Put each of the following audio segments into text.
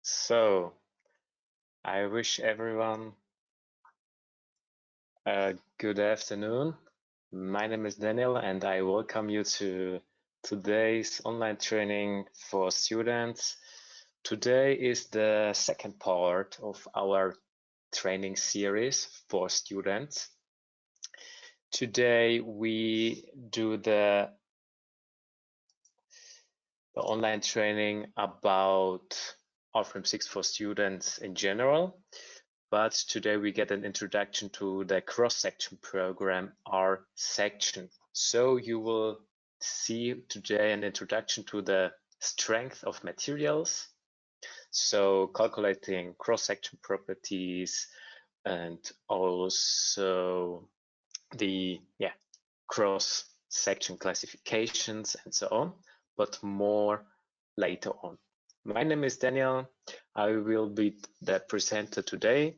So, I wish everyone a good afternoon. My name is Daniel and I welcome you to today's online training for students. Today is the second part of our training series for students. Today we do the online training about RFEM 6 for students in general. But today we get an introduction to the cross-section program, RSECTION. So you will see today an introduction to the strength of materials. So calculating cross-section properties and also the cross-section classifications and so on, but more later on. My name is Daniel. I will be the presenter today,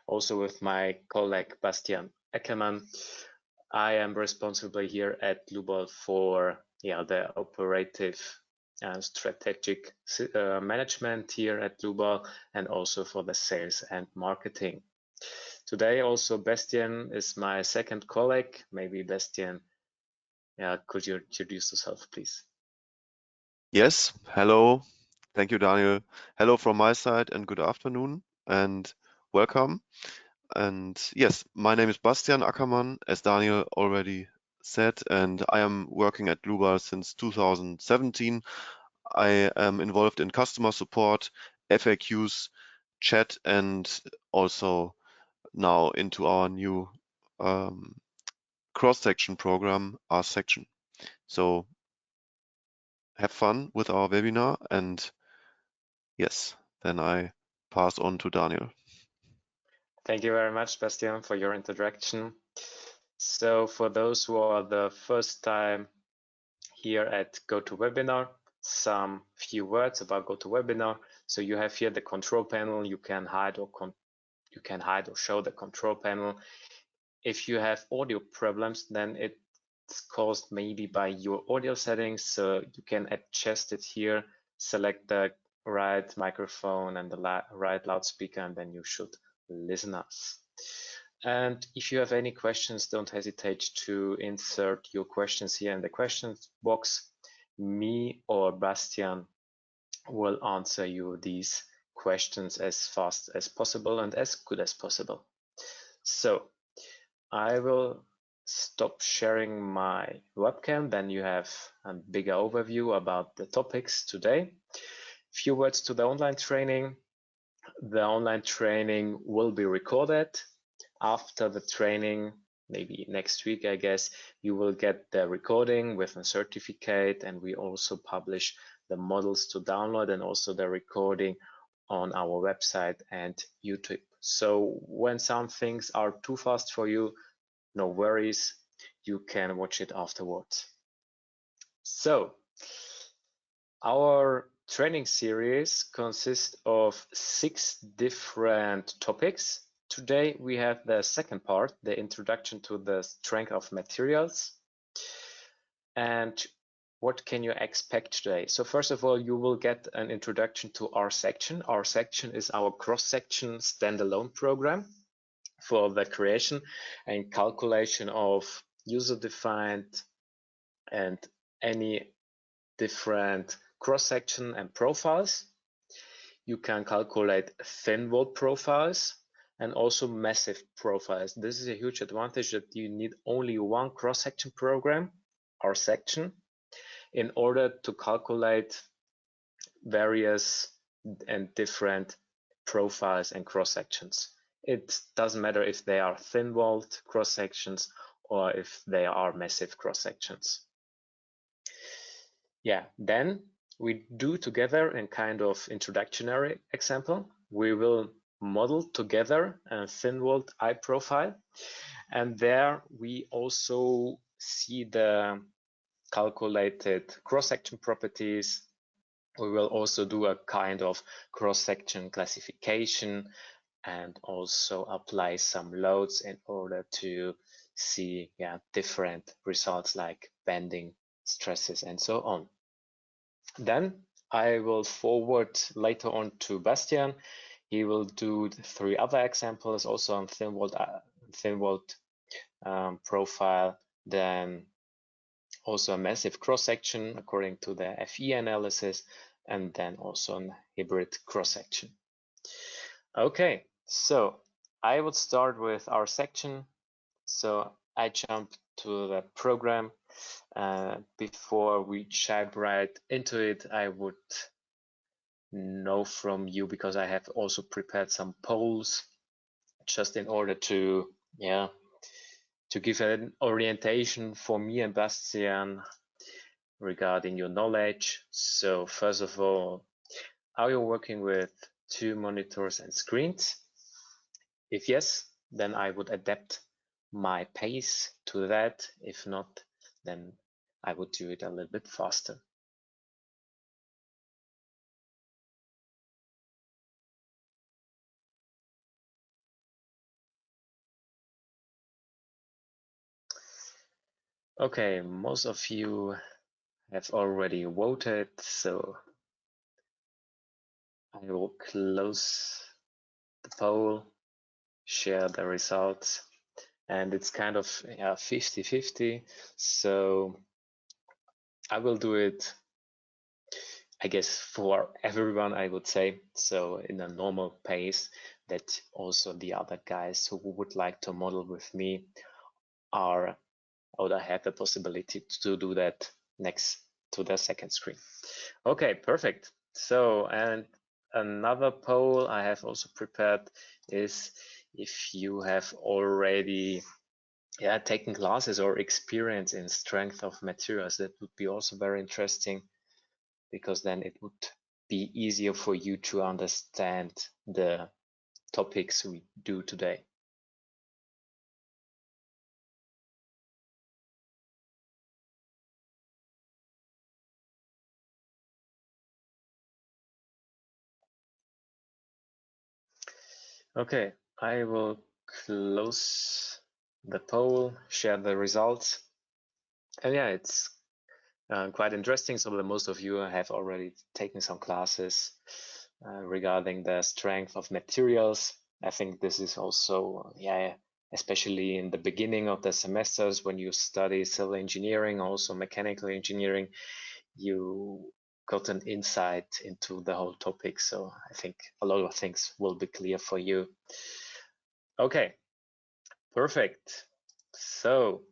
also with my colleague Bastian Ackermann. I am responsible here at Dlubal for the operative and strategic management here at Dlubal, and also for the sales and marketing. Today also Bastian is my second colleague. Maybe Bastian, could you introduce yourself, please? Yes, hello. Thank you, Daniel. Hello from my side and good afternoon and welcome. And yes, my name is Bastian Ackermann, as Daniel already said, and I am working at Dlubal since 2017. I am involved in customer support, FAQs, chat, and also now into our new cross-section program, RSECTION. So have fun with our webinar, and yes, then I pass on to Daniel. Thank you very much, Bastian, for your introduction. So for those who are the first time here at GoToWebinar, some few words about GoToWebinar. So you have here the control panel. You can hide or show the control panel. If you have audio problems, then it's caused maybe by your audio settings. So you can adjust it here, select the right microphone and the right loudspeaker, and then you should listen us. And if you have any questions, don't hesitate to insert your questions here in the questions box. Me or Bastian will answer you these questions as fast as possible and as good as possible. So I will stop sharing my webcam, then you have a bigger overview about the topics today. Few words to the online training. The online training will be recorded. After the training, maybe next week, I guess, you will get the recording with a certificate, and we also publish the models to download and also the recording on our website and YouTube. So when some things are too fast for you, no worries, you can watch it afterwards. So our training series consists of 6 different topics. Today we have the second part, the introduction to the strength of materials. And what can you expect today? So first of all, you will get an introduction to RSECTION. RSECTION is our cross-section standalone program for the creation and calculation of user-defined and any different cross-section and profiles. You can calculate thin wall profiles and also massive profiles. This is a huge advantage that you need only one cross-section program, RSECTION, in order to calculate various and different profiles and cross-sections. It doesn't matter if they are thin-walled cross-sections or if they are massive cross-sections. Yeah, then we do together a kind of introductory example. We will model together a thin-walled eye profile, and there we also see the calculated cross-section properties. We will also do a kind of cross-section classification and also apply some loads in order to see different results like bending, stresses, and so on. Then I will forward later on to Bastian. He will do the 3 other examples also on thin walled profile, then also a massive cross-section according to the FE analysis, and then also a hybrid cross-section. Okay, so I would start with our section. So I jump to the program. Before we dive right into it, I would know from you, because I have also prepared some polls just in order to, to give an orientation for me and Bastian regarding your knowledge. So first of all, are you working with 2 monitors and screens? If yes, then I would adapt my pace to that. If not, then I would do it a little bit faster. Okay, most of you have already voted, so I will close the poll, share the results, and it's kind of 50-50. So I will do it, I guess, for everyone, I would say, so in a normal pace, that also the other guys who would like to model with me are, or have the possibility to do that next to the second screen. Okay, perfect. So, and another poll I have also prepared is if you have already taken classes or experience in strength of materials. That would be also very interesting, because then it would be easier for you to understand the topics we do today. Okay, I will close the poll, share the results. And yeah, it's quite interesting. So that most of you have already taken some classes regarding the strength of materials. I think this is also, especially in the beginning of the semesters when you study civil engineering, also mechanical engineering, you got an insight into the whole topic. So I think a lot of things will be clear for you. Okay, perfect. So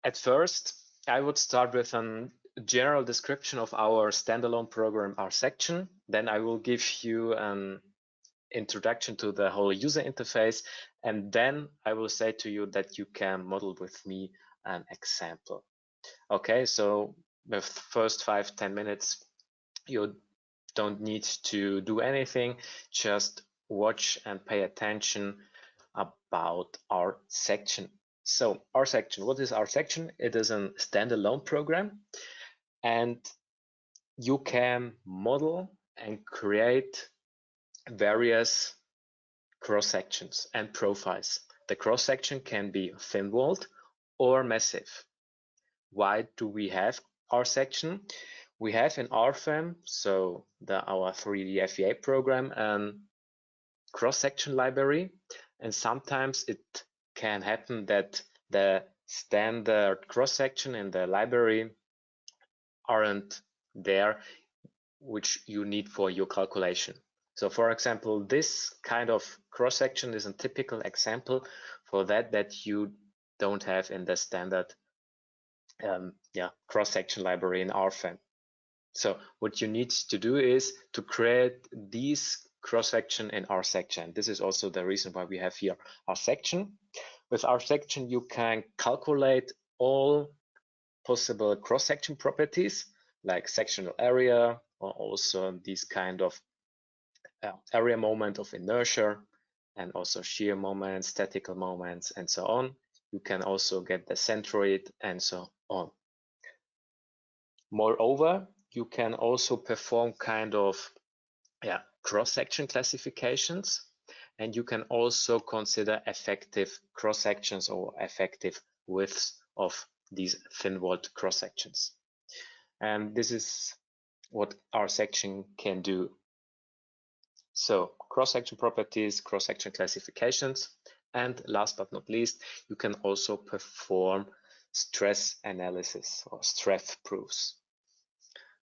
at first, I would start with a general description of our standalone program, RSECTION. Then I will give you an introduction to the whole user interface. And then I will say to you that you can model with me an example. Okay, so the first 5-10 minutes, you don't need to do anything, just watch and pay attention about our section. So our section, what is our section? It is a standalone program, and you can model and create various cross sections and profiles. The cross section can be thin walled or massive. Why do we have our section? We have in RFEM, so our 3D FEA program, cross-section library, and sometimes it can happen that the standard cross-section in the library aren't there, which you need for your calculation. So for example, this kind of cross-section is a typical example for that you don't have in the standard cross-section library in RFEM. So what you need to do is to create these cross-section in our section. This is also the reason why we have here our section. With our section, you can calculate all possible cross-section properties like sectional area, or also these kind of area moment of inertia, and also shear moments, statical moments, and so on. You can also get the centroid and so on. Moreover, you can also perform kind of cross-section classifications, and you can also consider effective cross-sections or effective widths of these thin-walled cross-sections. And this is what RSECTION can do. So cross-section properties, cross-section classifications, and last but not least, you can also perform stress analysis or stress proofs.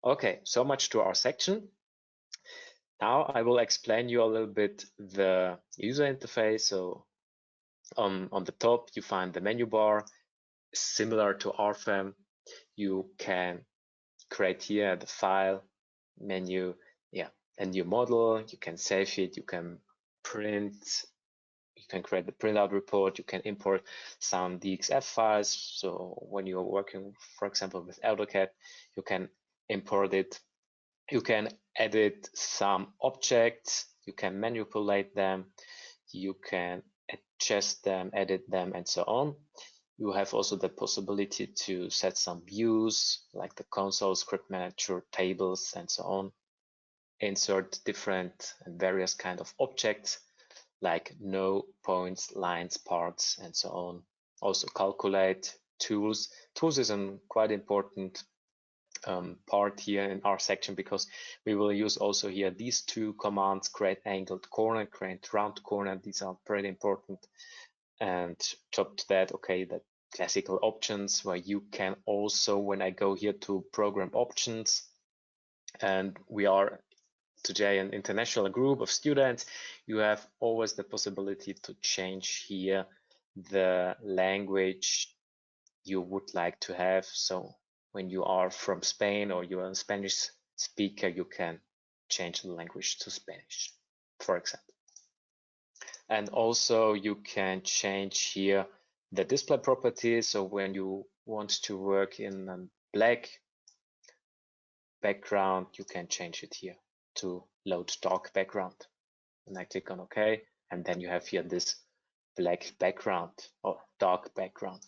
Okay, so much to RSECTION. Now I will explain you a little bit the user interface. So on the top, you find the menu bar, similar to RFEM. You can create here the file menu, a new model. You can save it, you can print, you can create the printout report, you can import some DXF files. So when you're working, for example, with AutoCAD, you can import it. You can edit some objects, you can manipulate them, you can adjust them, edit them, and so on. You have also the possibility to set some views like the console, script manager, tables, and so on. Insert different and various kind of objects like no points, lines, parts, and so on. Also calculate tools. Tools is a quite important part here in our section, because we will use also here these two commands: create angled corner, create round corner. These are pretty important. And top to that, okay, the classical options, where you can also, when I go here to program options, and we are today an international group of students, you have always the possibility to change here the language you would like to have. So when you are from Spain or you are a Spanish speaker, you can change the language to Spanish, for example. And also you can change here the display properties. So when you want to work in a black background, you can change it here to load dark background. And I click on OK, and then you have here this black background or dark background.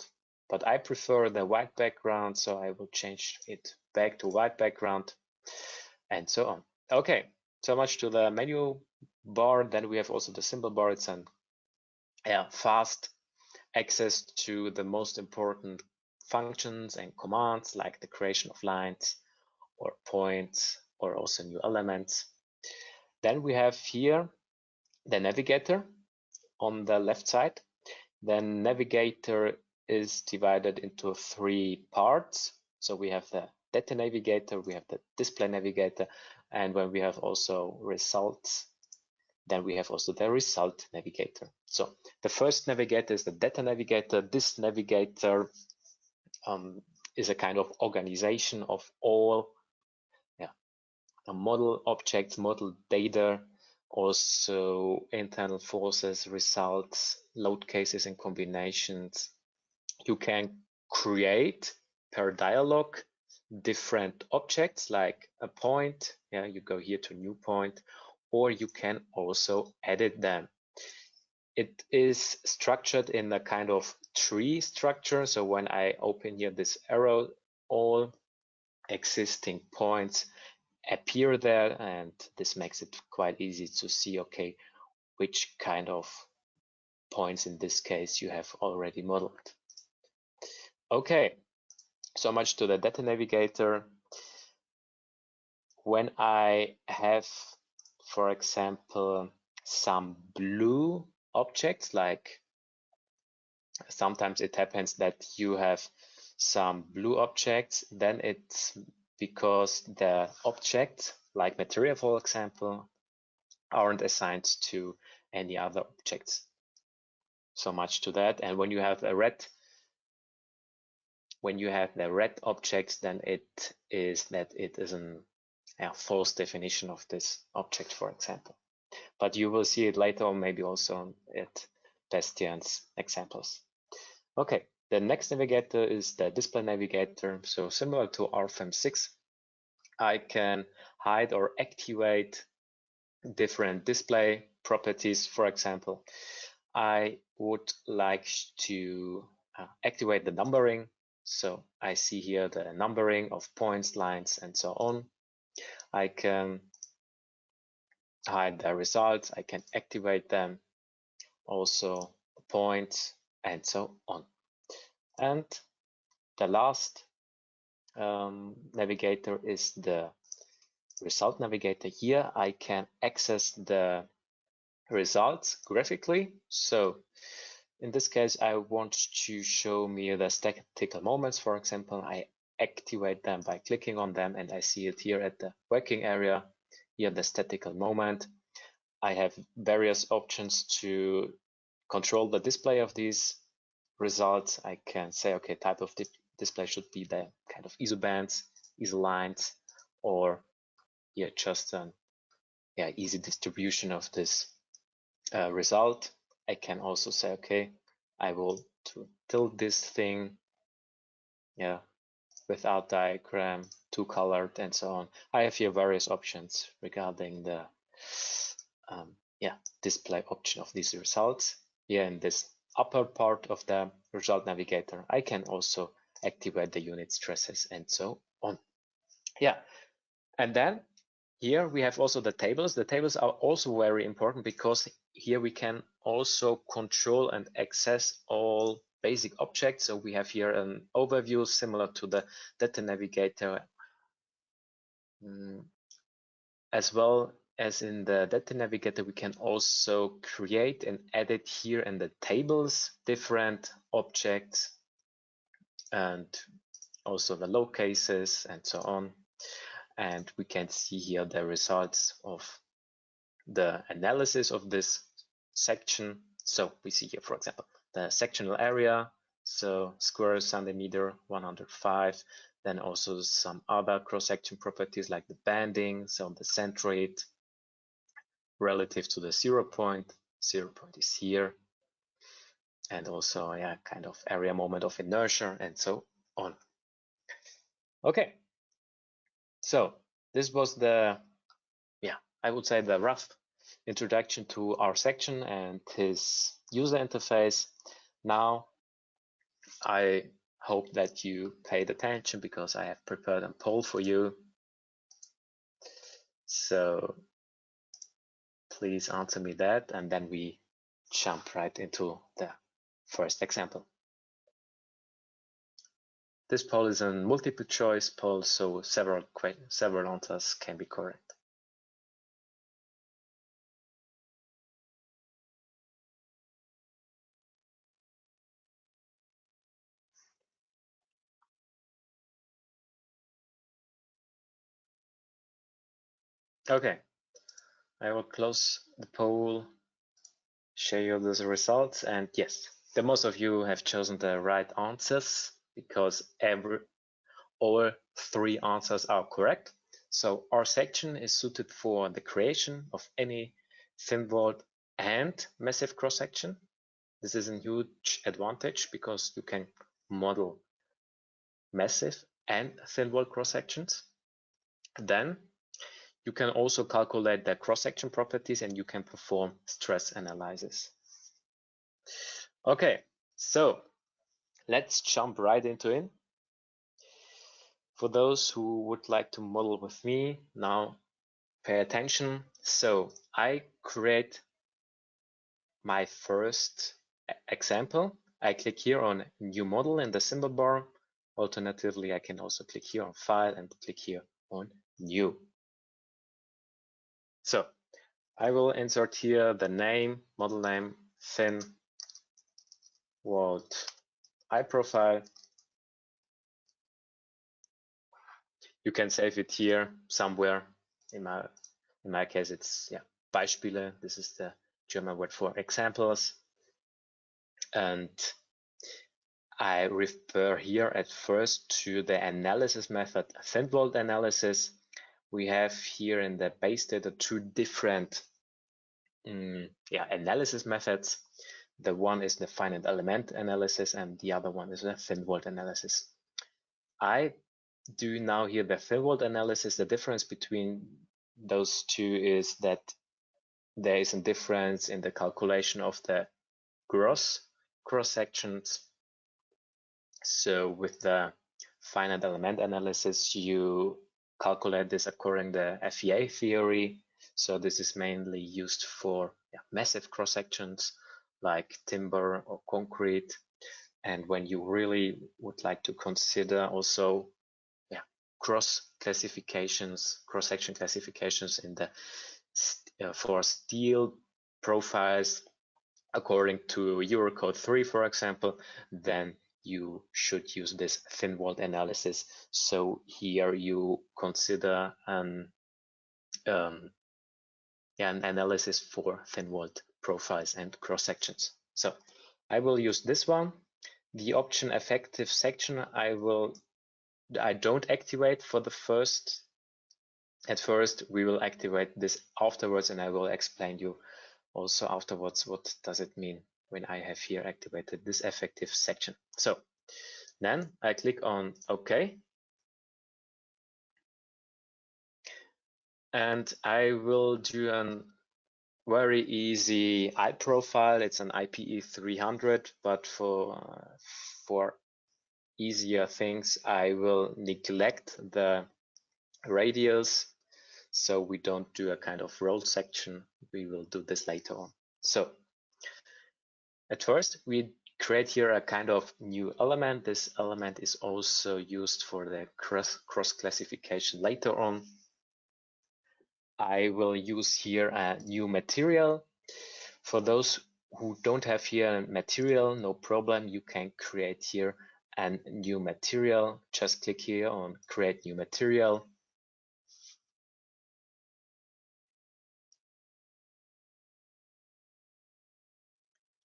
But I prefer the white background, so I will change it back to white background, and so on. Okay, so much to the menu bar. Then we have also the symbol bar. It's an fast access to the most important functions and commands, like the creation of lines or points or also new elements. Then we have here the navigator on the left side. The navigator is divided into 3 parts. So we have the data navigator, we have the display navigator, and when we have also results, then we have also the result navigator. So the first navigator is the data navigator. This navigator is a kind of organization of all model objects, model data, also internal forces, results, load cases, and combinations. You can create per dialog different objects like a point. You go here to new point, or you can also edit them. It is structured in a kind of tree structure. So when I open here this arrow, all existing points appear there, and this makes it quite easy to see, okay, which kind of points in this case you have already modeled. Okay, so much to the data navigator. When I have, for example, some blue objects, like sometimes it happens that you have some blue objects, then it's because the objects, like material, for example, aren't assigned to any other objects. So much to that. And when you have a red, the red objects, then it is a false definition of this object, for example. But you will see it later, or maybe also at Bastian's examples. Okay, the next navigator is the display navigator. So similar to RFEM 6, I can hide or activate different display properties. For example, I would like to activate the numbering. So I see here the numbering of points, lines, and so on. I can hide the results, I can activate them, also the points, and so on. And the last navigator is the result navigator. Here I can access the results graphically. So in this case, I want to show me the statistical moments, for example. I activate them by clicking on them, and I see it here at the working area, here the statistical moment. I have various options to control the display of these results. I can say, okay, type of display should be the kind of ISO bands, ISO lines, or just an easy distribution of this result. I can also say, okay, I will tilt this thing, without diagram, two colored, and so on. I have here various options regarding the display option of these results. Here in this upper part of the result navigator, I can also activate the unit stresses and so on. And then here we have also the tables. The tables are also very important because here we can also control and access all basic objects. So we have here an overview similar to the data navigator, as well as in the data navigator. We can also create and edit here in the tables different objects and also the low cases and so on. And we can see here the results of the analysis of this section. So we see here, for example, the sectional area, so square centimeter 105, then also some other cross-section properties like the banding, so the centroid relative to the 0 point. 0 point is here, and also kind of area moment of inertia and so on. Okay, so this was the I would say the rough introduction to RSECTION and his user interface. Now I hope that you paid attention because I have prepared a poll for you. So please answer me that, and then we jump right into the first example. This poll is a multiple choice poll, so several answers can be correct. Okay, I will close the poll, share you the results, and yes, the most of you have chosen the right answers because all three answers are correct. So RSECTION is suited for the creation of any thin-walled and massive cross-section. This is a huge advantage because you can model massive and thin-walled cross-sections. Then you can also calculate the cross-section properties and you can perform stress analysis. Okay, so let's jump right into it. For those who would like to model with me, now pay attention. So I create my first example. I click here on new model in the symbol bar. Alternatively, I can also click here on file and click here on new. So I will insert here the name, model name, thin walled eye profile. You can save it here somewhere. In my case, it's Beispiele. This is the German word for examples. And I refer here at first to the analysis method, thin-walled analysis. We have here in the base data two different analysis methods. The one is the finite element analysis and the other one is the thin-walled analysis. I do now here the thin-walled analysis. The difference between those two is that there is a difference in the calculation of the gross cross-sections. So with the finite element analysis, you calculate this according to the FEA theory. So this is mainly used for massive cross-sections like timber or concrete. and when you really would like to consider also cross-section classifications in the for steel profiles according to Eurocode 3, for example, then you should use this thin walled analysis. So here you consider an analysis for thin walled profiles and cross sections. So I will use this one. The option effective section I don't activate for the first. At first, we will activate this afterwards, and I will explain you also afterwards what does it mean when I have here activated this effective section. So then I click on OK. And I will do a very easy eye profile. It's an IPE 300, but for easier things, I will neglect the radius. So we don't do a kind of roll section. We will do this later on. So at first, we create here a kind of new element. This element is also used for the cross classification later on. I will use here a new material. For those who don't have here a material, no problem. You can create here a new material. Just click here on create new material.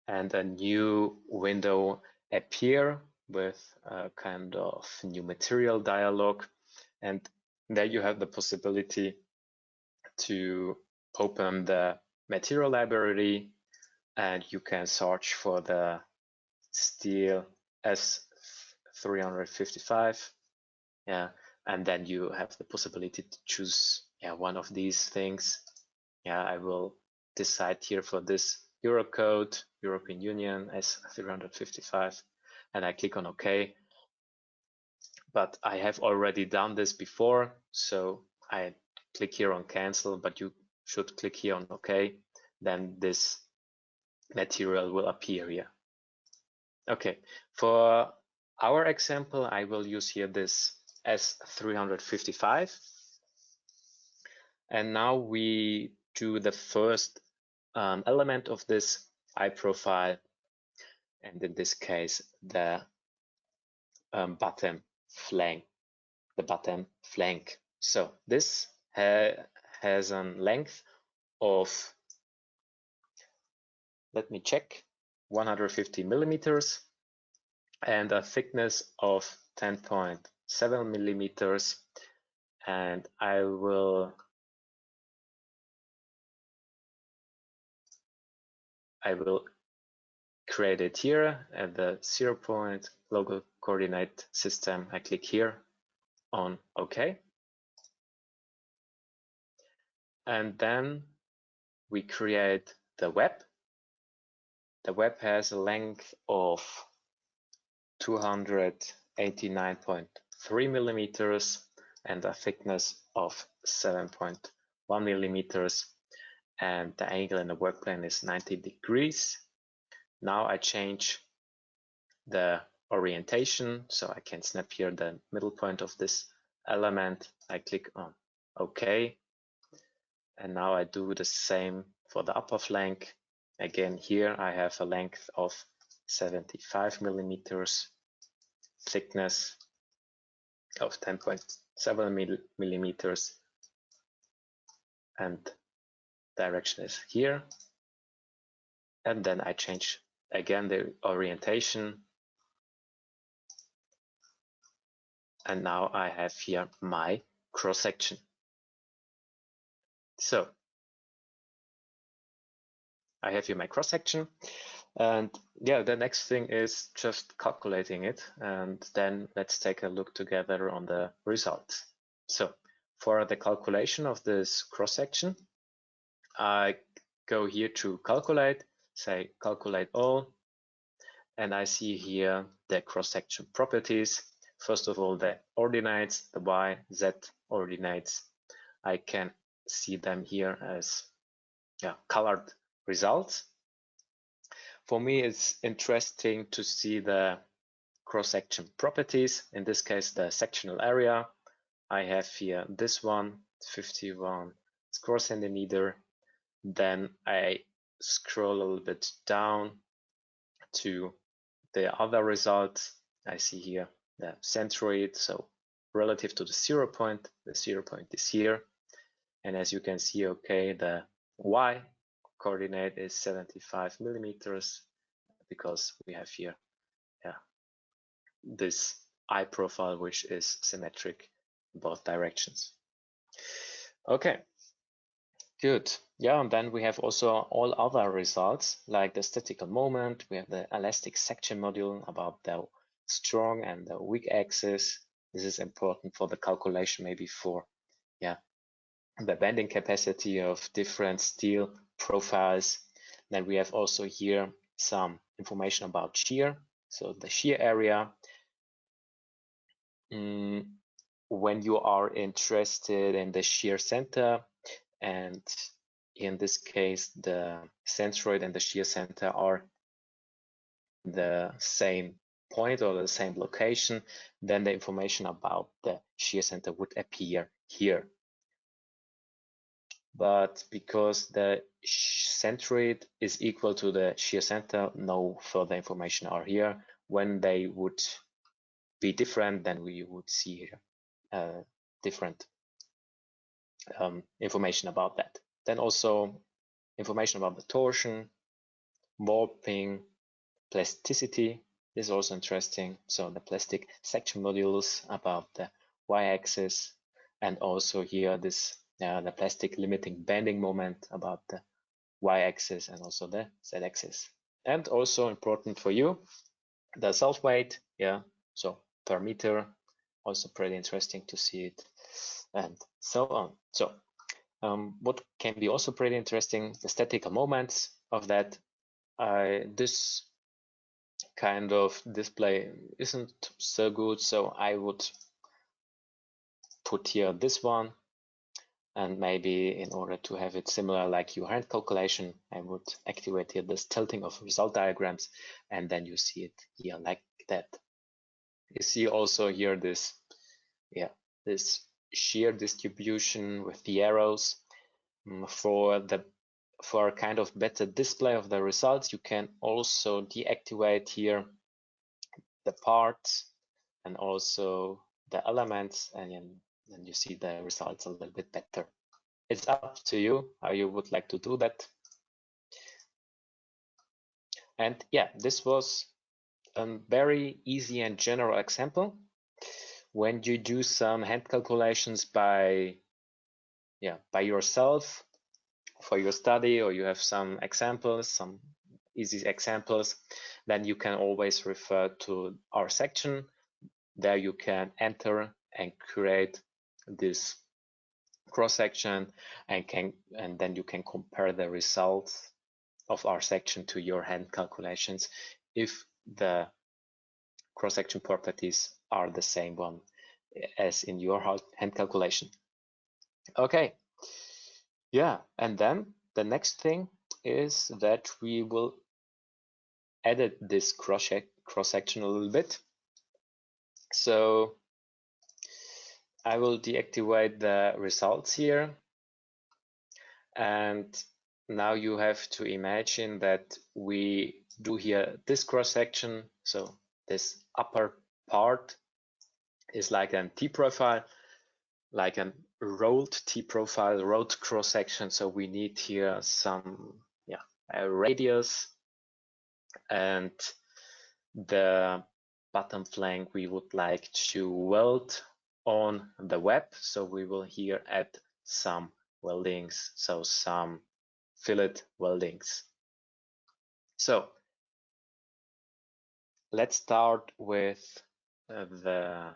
And a new window appear with a kind of new material dialog. And there you have the possibility to open the material library, and you can search for the steel S355. Yeah, and then you have the possibility to choose one of these things. Yeah, I will decide here for this Eurocode, European Union S355, and I click on OK. But I have already done this before, so I click here on cancel, but you should click here on OK. Then this material will appear here. Okay, for our example, I will use here this S355. And now we do the first element of this eye profile, and in this case, the bottom flank, So this has a length of, let me check, 150 millimeters and a thickness of 10.7 millimeters. And I will create it here at the 0 point local coordinate system. I click here on OK. And then we create the web. The web has a length of 289.3 millimeters and a thickness of 7.1 millimeters. And the angle in the work plane is 90 degrees. Now I change the orientation, so I can snap here the middle point of this element. I click on OK. And now I do the same for the upper flank. Again, here I have a length of 75 millimeters, thickness of 10.7 millimeters, and direction is here. And then I change again the orientation. And now I have here my cross section. So I have here my cross section, and yeah, the next thing is just calculating it, and then let's take a look together on the results. So for the calculation of this cross section, I go here to calculate, say calculate all, and I see here the cross section properties. First of all, the ordinates, the y, z ordinates. I can see them here as colored results. For me, it's interesting to see the cross-section properties. In this case, the sectional area. I have here this one, 51 square centimeter. Then I scroll a little bit down to the other results. I see here the centroid, so relative to the 0 point, the 0 point is here. And as you can see, okay, the y coordinate is 75 millimeters because we have here this eye profile, which is symmetric in both directions. Okay, good. Yeah, and then we have also all other results like the statical moment. We have the elastic section module about the strong and the weak axis. This is important for the calculation, maybe for the bending capacity of different steel profiles. Then we have also here some information about shear. So the shear area. When you are interested in the shear center, and in this case, the centroid and the shear center are the same point or the same location, then the information about the shear center would appear here. But because the centroid is equal to the shear center, no further information are here. When they would be different, then we would see here different information about that. Then also information about the torsion, warping, plasticity is also interesting. So the plastic section modules about the y-axis, and also here this the plastic limiting bending moment about the y-axis and also the z-axis. And also important for you, the self weight, so per meter, also pretty interesting to see it, and so on. So what can be also pretty interesting, the statical moments of that. This kind of display isn't so good, so I would put here this one, and maybe in order to have it similar like your hand calculation, I would activate here this tilting of result diagrams, and then you see it here like that. You see also here this shear distribution with the arrows. For a kind of better display of the results, you can also deactivate here the parts and also the elements, and then you see the results a little bit better. It's up to you how you would like to do that. And yeah, this was a very easy and general example. When you do some hand calculations by yourself for your study, or you have some examples, some easy examples, then you can always refer to our section. There you can enter and create this cross-section, and then you can compare the results of our section to your hand calculations if the cross-section properties are the same one as in your hand calculation. Okay, yeah, and then the next thing is that we will edit this cross-section a little bit. So I will deactivate the results here, and now you have to imagine that we do here this cross-section. So this upper part is like an T-profile, like a rolled T-profile, rolled cross-section. So we need here some a radius, and the bottom flank we would like to weld on the web. So we will here add some weldings, so some fillet weldings. So let's start with the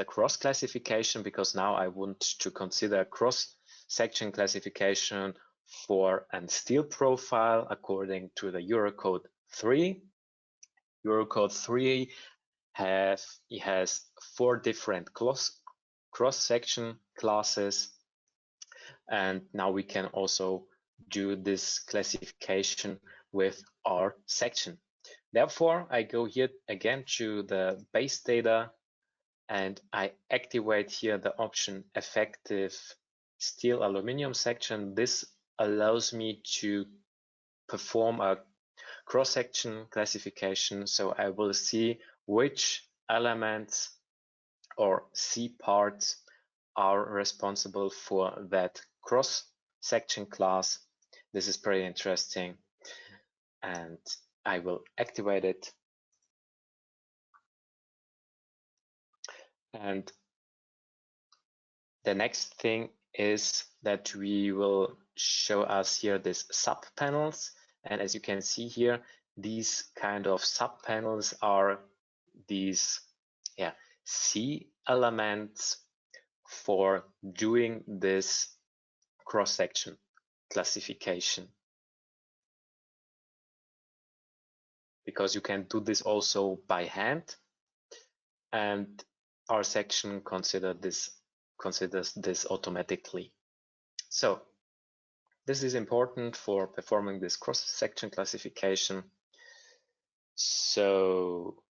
cross classification, because now I want to consider cross section classification for a steel profile according to the Eurocode 3. Eurocode 3 has 4 different cross-section classes, and now we can also do this classification with RSECTION. Therefore, I go here again to the base data and I activate here the option effective steel aluminum section. This allows me to perform a cross-section classification. So I will see which elements or C parts are responsible for that cross-section class. This is pretty interesting. And I will activate it. And the next thing is that we will show us here these sub panels. And as you can see here, these kind of sub panels are these C elements for doing this cross-section classification. Because you can do this also by hand, and RSECTION considers this automatically. So this is important for performing this cross-section classification. So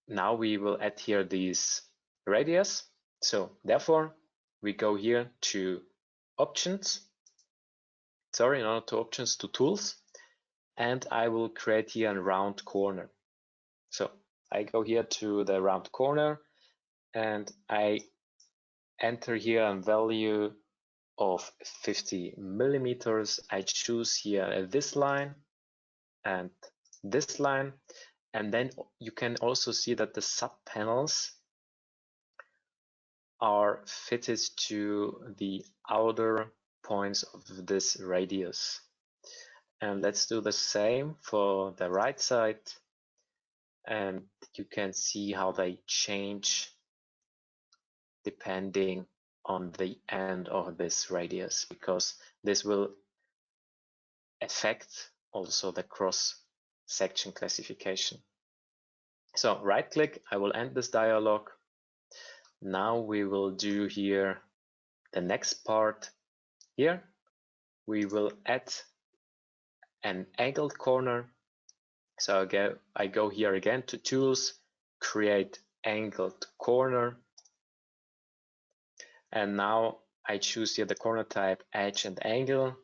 now we will add here these radius. So therefore we go here to options, sorry, not to options, to tools, and I will create here a round corner. So I go here to the round corner and I enter here a value of 50 millimeters. I choose here this line and this line, and then you can also see that the sub panels are fitted to the outer points of this radius. And let's do the same for the right side, and you can see how they change depending on the end of this radius, because this will affect also the cross-section classification. So right click, I will end this dialog. Now we will do here the next part. Here we will add an angled corner. So I go here again to tools, create angled corner. And now I choose here the corner type, edge and angle.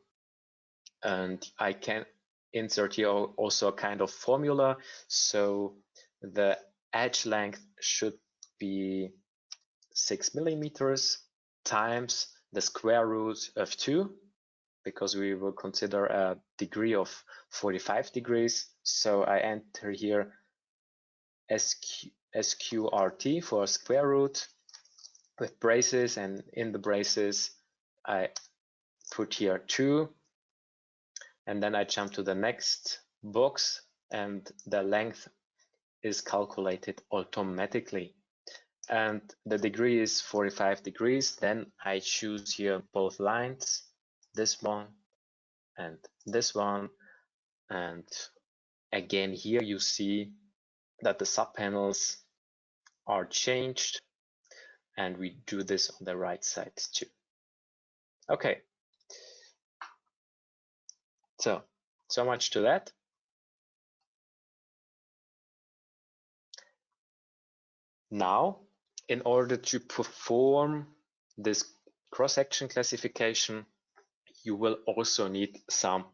And I can insert here also a kind of formula. So the edge length should be 6 millimeters times the square root of 2, because we will consider a degree of 45 degrees. So I enter here SQRT for square root with braces, and in the braces I put here 2, and then I jump to the next box and the length is calculated automatically. And the degree is 45 degrees. Then I choose here both lines, this one and this one. And again, here you see that the sub panels are changed, and we do this on the right side too. Okay. So much to that. Now, in order to perform this cross-section classification, you will also need some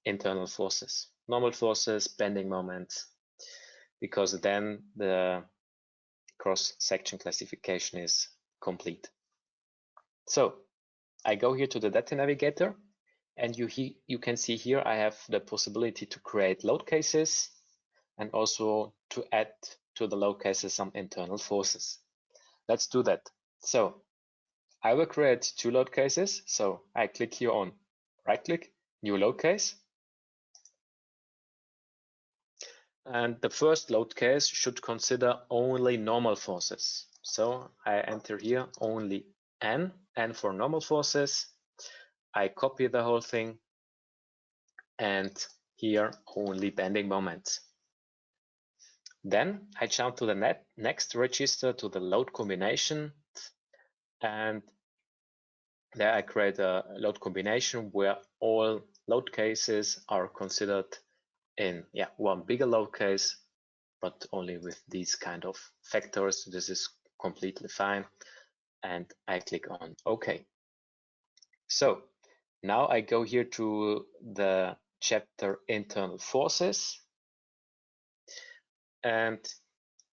internal forces, normal forces, bending moments, because then the cross-section classification is complete. So I go here to the data navigator, and you can see here I have the possibility to create load cases and also to add to the load cases some internal forces. Let's do that. So I will create 2 load cases. So I click here on right click, new load case. And the first load case should consider only normal forces. So I enter here only N for normal forces. I copy the whole thing, and here only bending moments. Then I jump to the next register, to the load combination, and There I create a load combination where all load cases are considered in one bigger load case, but only with these kind of factors. This is completely fine. And I click on OK. So now I go here to the chapter internal forces, and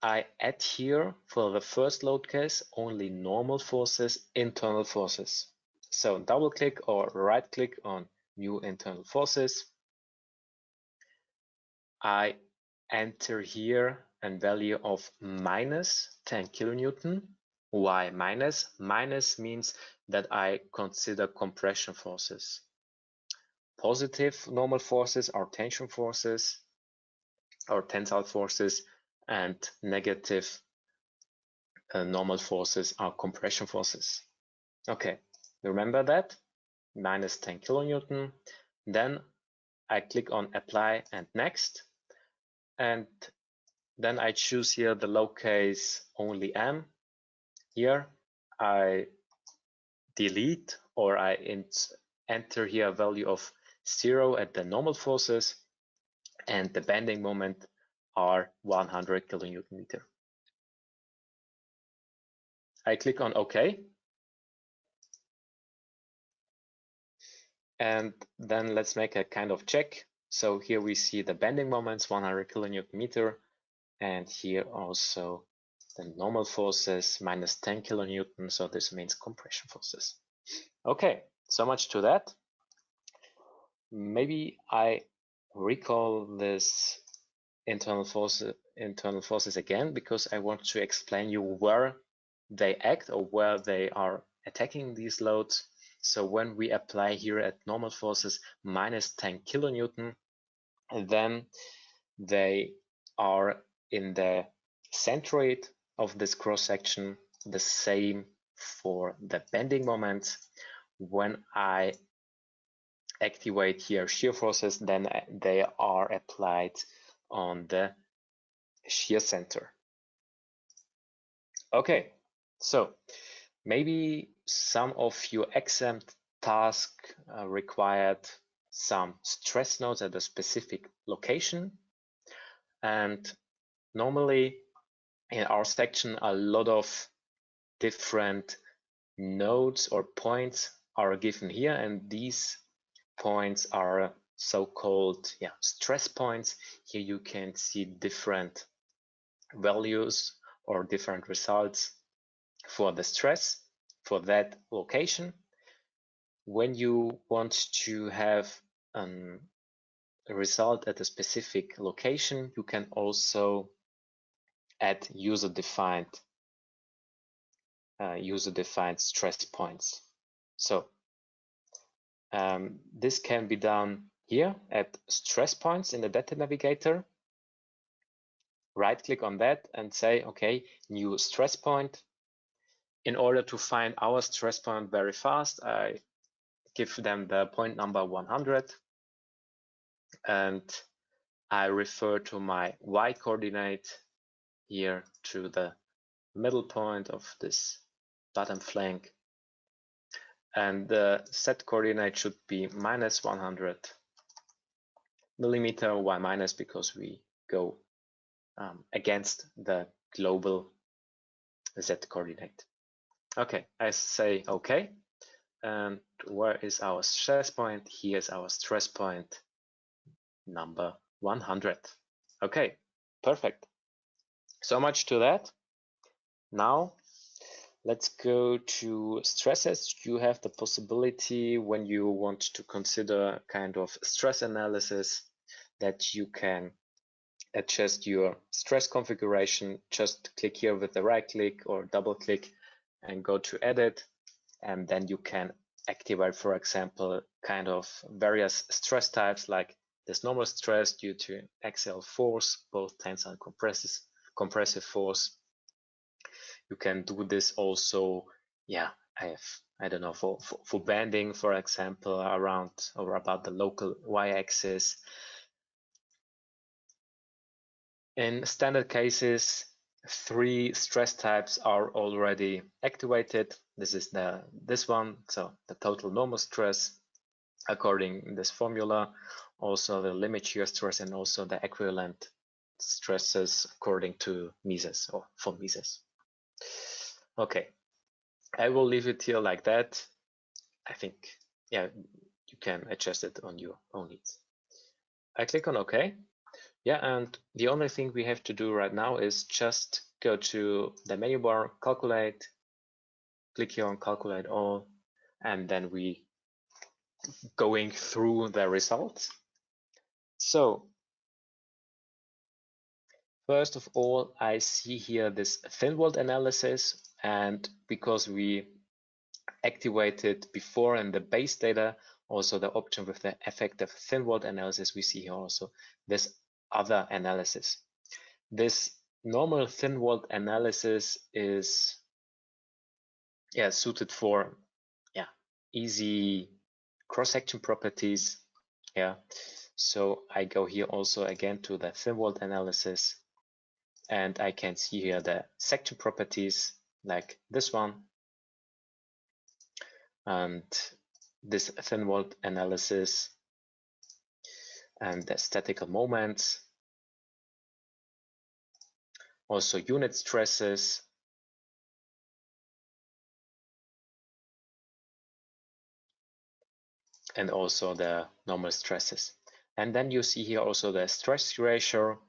I add here for the first load case only normal forces, internal forces. So double click or right click on new internal forces. I enter here a value of minus 10 kilonewton. Why minus? Minus means that I consider compression forces. Positive normal forces are tension forces or tensile forces, and negative normal forces are compression forces. Okay, remember that, minus 10 kilonewton. Then I click on apply and next, and then I choose here the load case only M. Here I delete or I enter here a value of 0 at the normal forces, and the bending moment are 100 kilonewton meter. I click on OK. And then let's make a kind of check. So here we see the bending moments, 100 kilonewton meter, and here also the normal forces, minus 10 kilonewton. So this means compression forces. Okay, so much to that. Maybe I recall this internal forces again, because I want to explain you where they act or where they are attacking these loads. So when we apply here at normal forces minus 10 kilonewton, then they are in the centroid of this cross section. The same for the bending moments. When I activate here shear forces, then they are applied on the shear center. Okay, so maybe some of your exam tasks required some stress nodes at a specific location, and normally in our section a lot of different nodes or points are given here, and these points are so-called stress points. Here you can see different values or different results for the stress for that location. When you want to have a result at a specific location, you can also add user-defined stress points. So this can be done here at stress points in the data navigator. Right click on that and say, okay, new stress point. In order to find our stress point very fast, I give them the point number 100, and I refer to my Y coordinate here to the middle point of this bottom flank, and the Z coordinate should be minus 100 millimeter, Y minus because we go against the global Z coordinate. Okay, I say okay. And where is our stress point? Here's our stress point number 100. Okay, perfect. So much to that. Now let's go to stresses. You have the possibility, when you want to consider kind of stress analysis, that you can adjust your stress configuration. Just click here with the right click or double click and go to edit, and then you can activate, for example, kind of various stress types, like this normal stress due to axial force, both tensile and compressive force. You can do this also, I don't know, for bending, for example, around or about the local y-axis. In standard cases, 3 stress types are already activated. this is this one, so the total normal stress according to this formula, also the limit shear stress, and also the equivalent stresses according to Mises or von Mises. Okay, I will leave it here like that. I think, yeah, you can adjust it on your own needs. I click on OK. Yeah, and the only thing we have to do right now is just go to the menu bar, calculate, click here on calculate all, and then we going through the results. So first of all, I see here this thin walled analysis, and because we activated before in the base data also the option with the effective thin walled analysis, we see here also this other analysis. This normal thin walled analysis is suited for easy cross-section properties. So I go here also again to the thin walled analysis, and I can see here the section properties like this one and this thin walled analysis and the statical moments, also unit stresses, and also the normal stresses. And then you see here also the stress ratio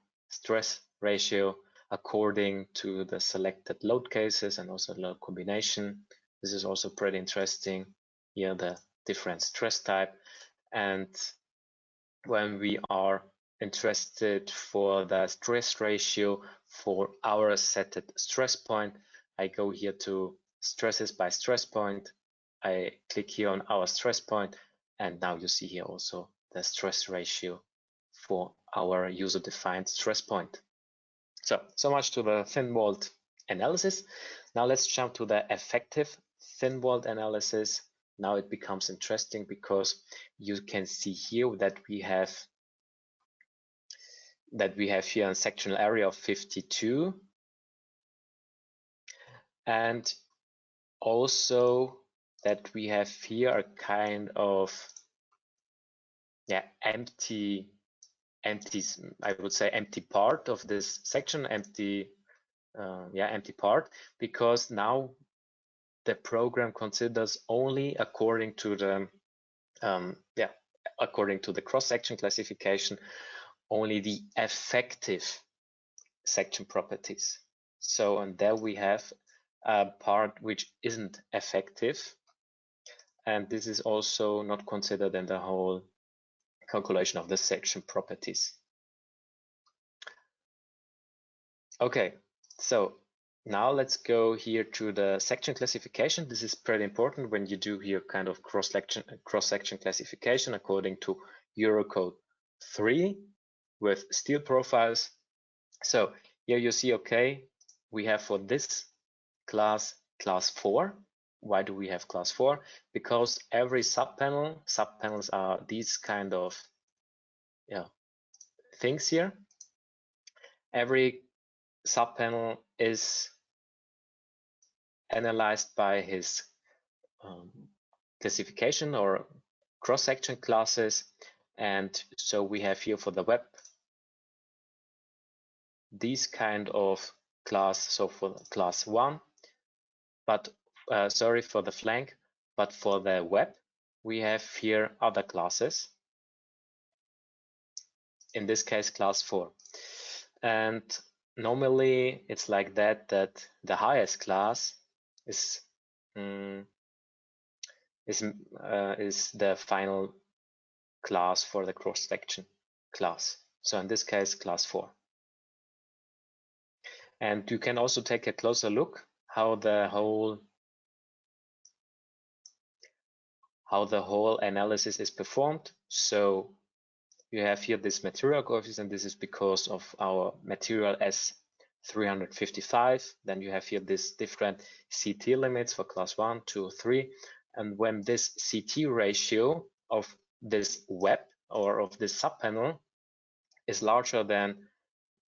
according to the selected load cases and also load combination. This is also pretty interesting. Here the different stress type. And when we are interested for the stress ratio for our set stress point, I go here to stresses by stress point. I click here on our stress point, and now you see here also the stress ratio for our user-defined stress point. So much to the thin-walled analysis. Now let's jump to the effective thin-walled analysis. Now it becomes interesting because you can see here that we have here a sectional area of 52, and also that we have here a kind of empty, I would say empty part of this section, empty part, because now the program considers only according to the according to the cross-section classification only the effective section properties. So, and there we have a part which isn't effective, and this is also not considered in the whole calculation of the section properties. Okay, so now let's go here to the section classification. This is pretty important when you do here kind of cross-section classification according to Eurocode 3 with steel profiles. So here you see, okay, we have for this class 4. Why do we have class 4? Because every subpanels are these kind of things here. Every subpanel is analyzed by his classification or cross-section classes, and so we have here for the web these kind of class. So for class 1, but sorry for the flank, but for the web we have here other classes, in this case class 4. And normally it's like that the highest class is the final class for the cross-section class. So in this case, class 4. And you can also take a closer look how the whole analysis is performed. So you have here this material coefficient. This is because of our material S355. Then you have here this different CT limits for class 1, 2, 3. And when this CT ratio of this web or of this subpanel is larger than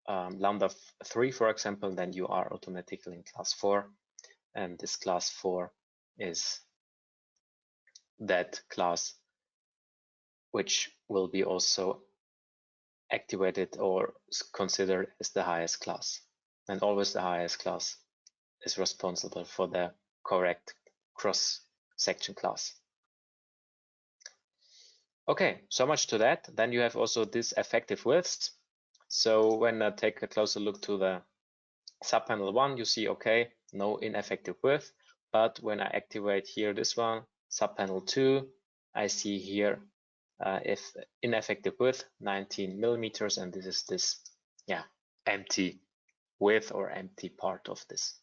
lambda 3, for example, then you are automatically in class 4, and this class 4 is that class which will be also activated or considered as the highest class. And always the highest class is responsible for the correct cross-section class. Okay, so much to that. Then you have also this effective widths. So when I take a closer look to the subpanel 1, you see, okay, no ineffective width. But when I activate here this one, subpanel 2, I see here if ineffective width 19 millimeters, and this is this empty width or empty part of this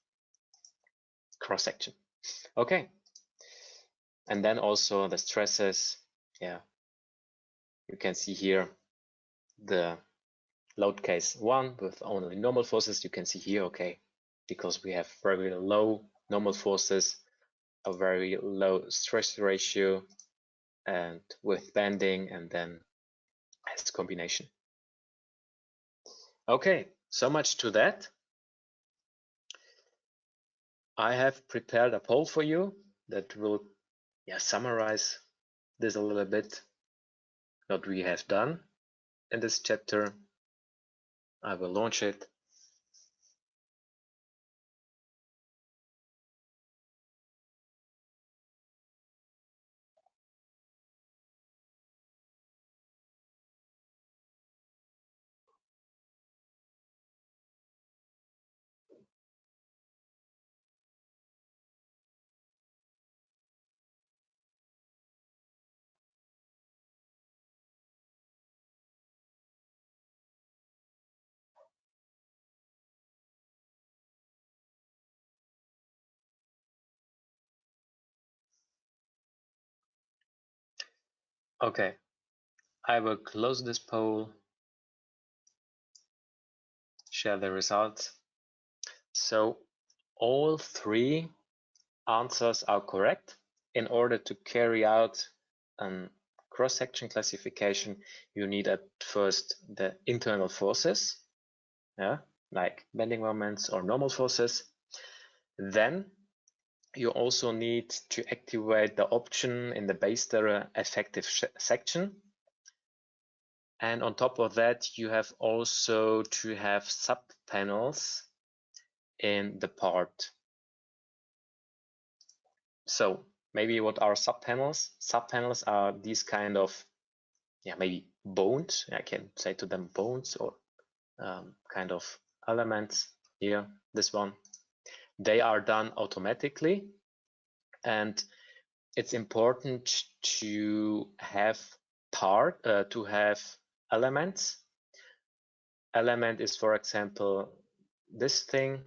cross section. Okay, and then also the stresses. You can see here the load case 1 with only normal forces. You can see here, okay, because we have very low normal forces, a very low stress ratio, and with bending, and then as combination. Okay, so much to that. I have prepared a poll for you that will summarize this a little bit, what we have done in this chapter. I will launch it. Okay, I will close this poll, share the results. So all 3 answers are correct. In order to carry out a cross-section classification, you need at first the internal forces, like bending moments or normal forces. Then you also need to activate the option in the base stereo effective section. And on top of that, you have also to have subpanels in the part. So maybe what are subpanels? Subpanels are these kind of, maybe bones. I can say to them bones or kind of elements here, this one. They are done automatically, and it's important to have elements. Element is, for example, this thing.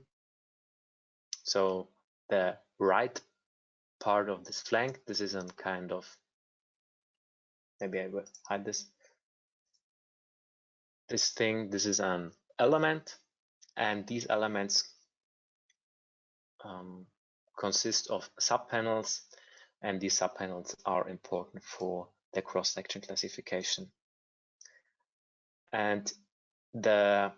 So the right part of this flank, this is a kind of, maybe I will hide this. This thing, this is an element, and these elements consist of subpanels, and these subpanels are important for the cross-section classification. And the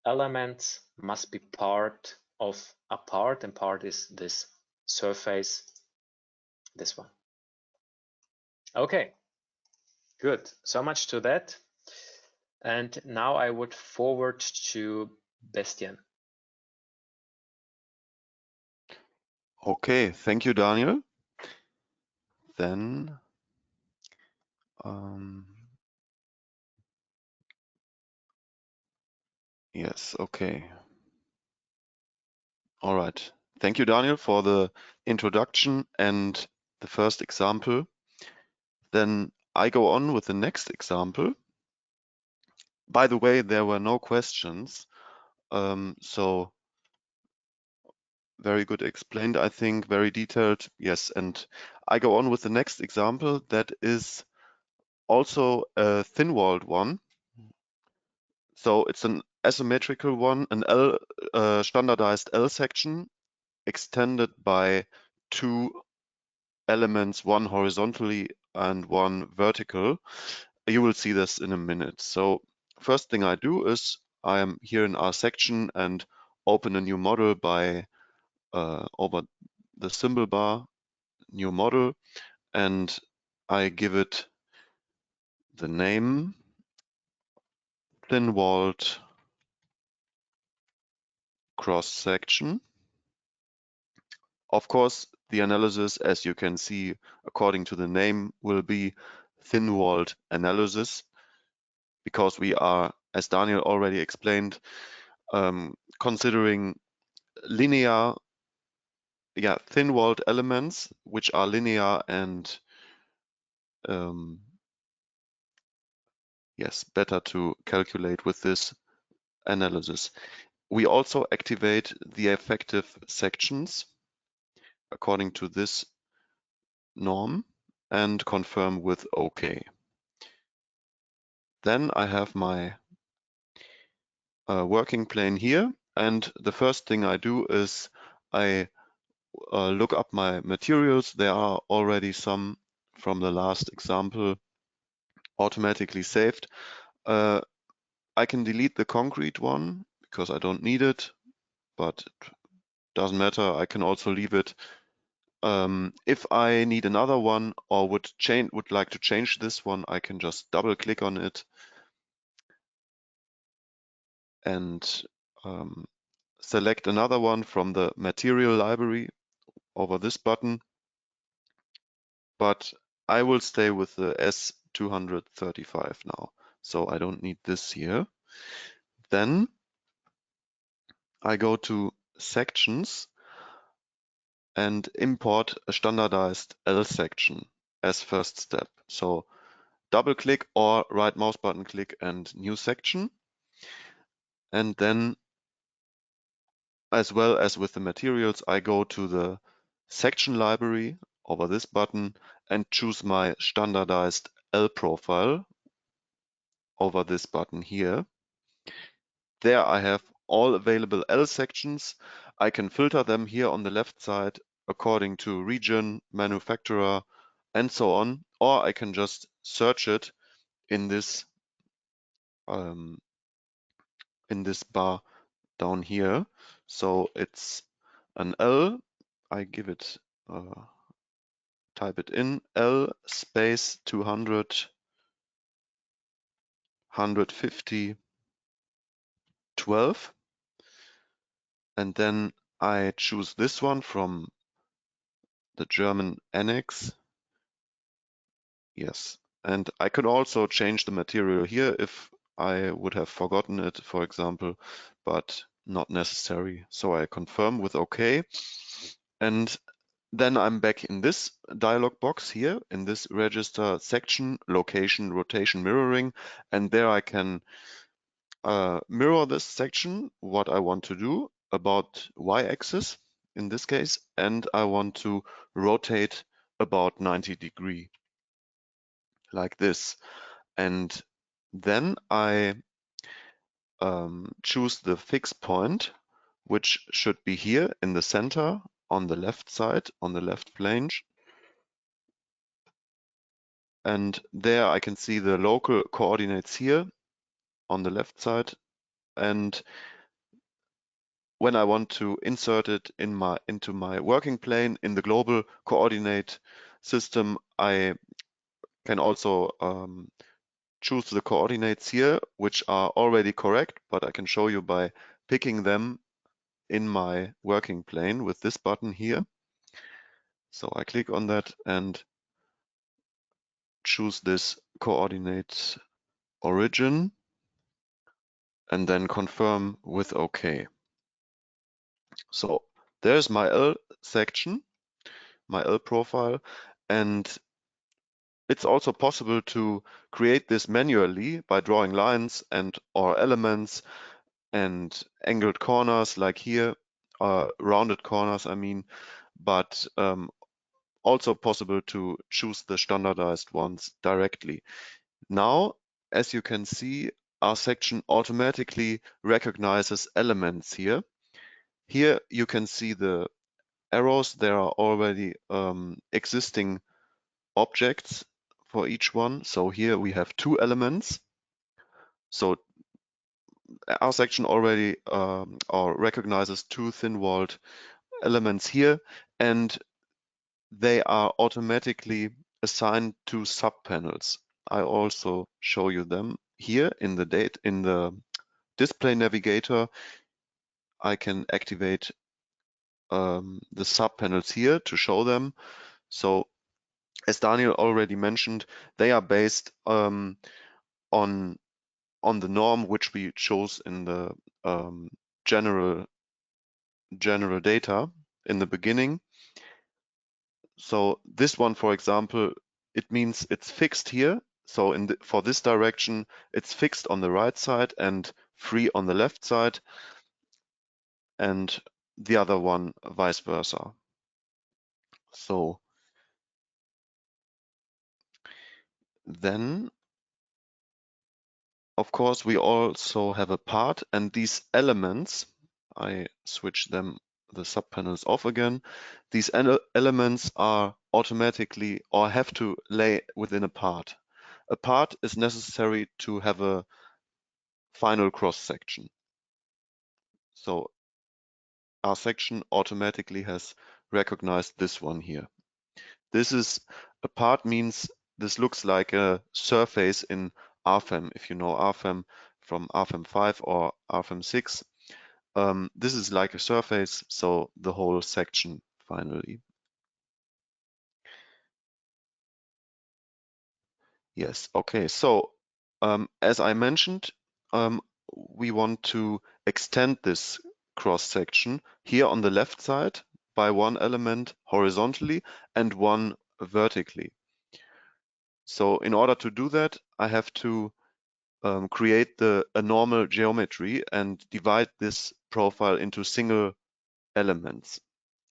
elements must be part of a part, and part is this surface, this one. Okay, good. So much to that. And now I would forward to Bastian. Okay, thank you, Daniel. Then yes, okay. All right. Thank you, Daniel, for the introduction and the first example. Then I go on with the next example. By the way, there were no questions, so very good explained, I think, very detailed. Yes, and I go on with the next example that is also a thin-walled one. So it's an asymmetrical one, an standardized L section extended by 2 elements, one horizontally and one vertical. You will see this in a minute. So first thing I do is I am here in our section and open a new model by over the symbol bar. new model, and I give it the name thin-walled cross-section. Of course, the analysis, as you can see, according to the name, will be thin-walled analysis, because we are, as Daniel already explained, considering linear, thin-walled elements, which are linear and better to calculate with this analysis. We also activate the effective sections according to this norm and confirm with OK. Then I have my working plane here, and the first thing I do is I look up my materials. There are already some from the last example automatically saved. I can delete the concrete one because I don't need it, but it doesn't matter. I can also leave it. If I need another one or would like to change this one, I can just double click on it and select another one from the material library over this button. But I will stay with the S235 now, so I don't need this here. Then I go to sections and import a standardized L section as first step. So double click or right mouse button click and new section. And then, as well as with the materials, I go to the section library over this button and choose my standardized L profile over this button here. There I have all available L sections. I can filter them here on the left side according to region, manufacturer, and so on, or I can just search it in this bar down here. So it's an L. I give it, type it in, L space 200, 150, 12. And then I choose this one from the German annex. Yes, and I could also change the material here if I would have forgotten it, for example, but not necessary. So I confirm with OK. And then I'm back in this dialog box here, in this register section, location, rotation, mirroring. And there I can mirror this section, what I want to do about y-axis in this case, and I want to rotate about 90 degrees like this. And then I choose the fixed point, which should be here in the center on the left side, on the left flange. And there I can see the local coordinates here on the left side. And when I want to insert it into my working plane in the global coordinate system, I can also choose the coordinates here, which are already correct, but I can show you by picking them in my working plane with this button here. So I click on that and choose this coordinate origin and then confirm with OK. So there's my L section, my L profile, and it's also possible to create this manually by drawing lines or elements and angled corners like here, rounded corners, I mean, but also possible to choose the standardized ones directly. Now, as you can see, our section automatically recognizes elements here. Here you can see the arrows. There are already existing objects for each one. So here we have 2 elements. So our section already recognizes 2 thin-walled elements here. And they are automatically assigned to subpanels. I also show you them here in the display navigator. I can activate the subpanels here to show them. So as Daniel already mentioned, they are based on the norm which we chose in the general data in the beginning. So this one, for example, it means it's fixed here. So for this direction, it's fixed on the right side and free on the left side, and the other one vice versa. So then, of course, we also have a part, and these elements, I switch them, the subpanels off again. These elements are automatically or have to lay within a part. A part is necessary to have a final cross section. So our section automatically has recognized this one here. This is a part, means this looks like a surface in RFEM, if you know RFEM from RFEM 5 or RFEM 6. This is like a surface, so the whole section finally. Yes, okay, so as I mentioned, we want to extend this cross section here on the left side by one element horizontally and one vertically. So in order to do that, I have to create a normal geometry and divide this profile into single elements.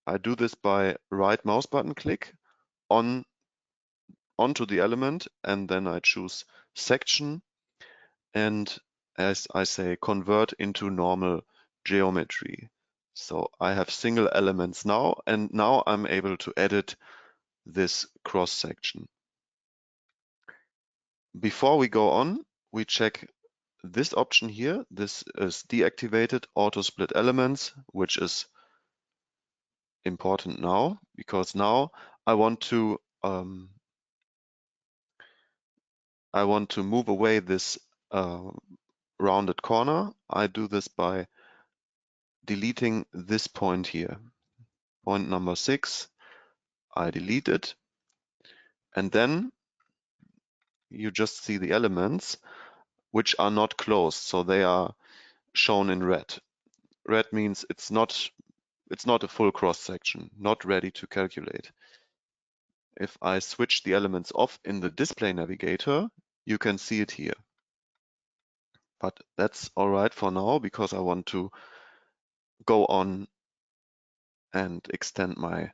I do this by right mouse button click onto the element, and then I choose section, and as I say, convert into normal geometry. So I have single elements now, and now I'm able to edit this cross section. Before we go on, we check this option here. This is deactivated auto split elements, which is important now because now I want to move away this rounded corner. I do this by deleting this point here. Point number 6, I delete it. And then you just see the elements which are not closed. So they are shown in red. Red means it's not a full cross section, not ready to calculate. If I switch the elements off in the display navigator, you can see it here. But that's all right for now because I want to go on and extend my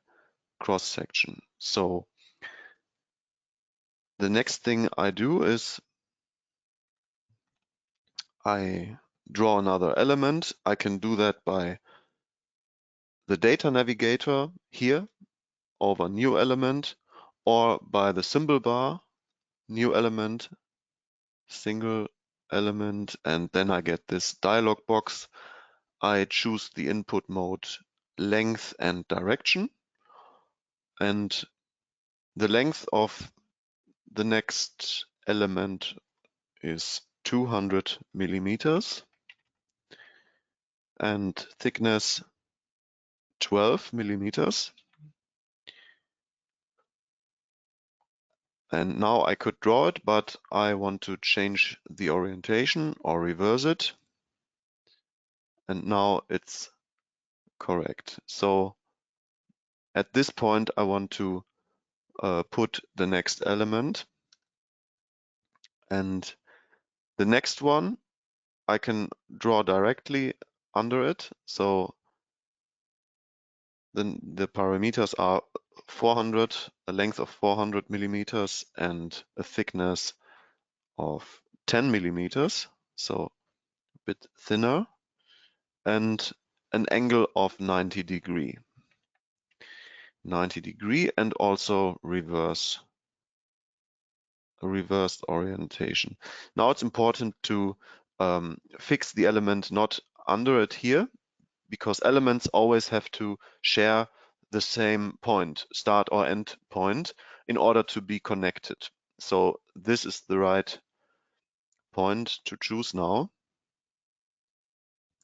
cross section. So the next thing I do is I draw another element. I can do that by the data navigator here over new element, or by the symbol bar, new element, single element, and then I get this dialog box. I choose the input mode length and direction, and the length of the next element is 200 millimeters and thickness 12 millimeters. And now I could draw it, but I want to change the orientation or reverse it. And now it's correct. So at this point, I want to put the next element. And the next one, I can draw directly under it. So then the parameters are 400, a length of 400 millimeters and a thickness of 10 millimeters. So a bit thinner, and an angle of 90 degree. 90 degree and also reversed orientation. Now it's important to fix the element not under it here, because elements always have to share the same point, start or end point, in order to be connected. So this is the right point to choose now.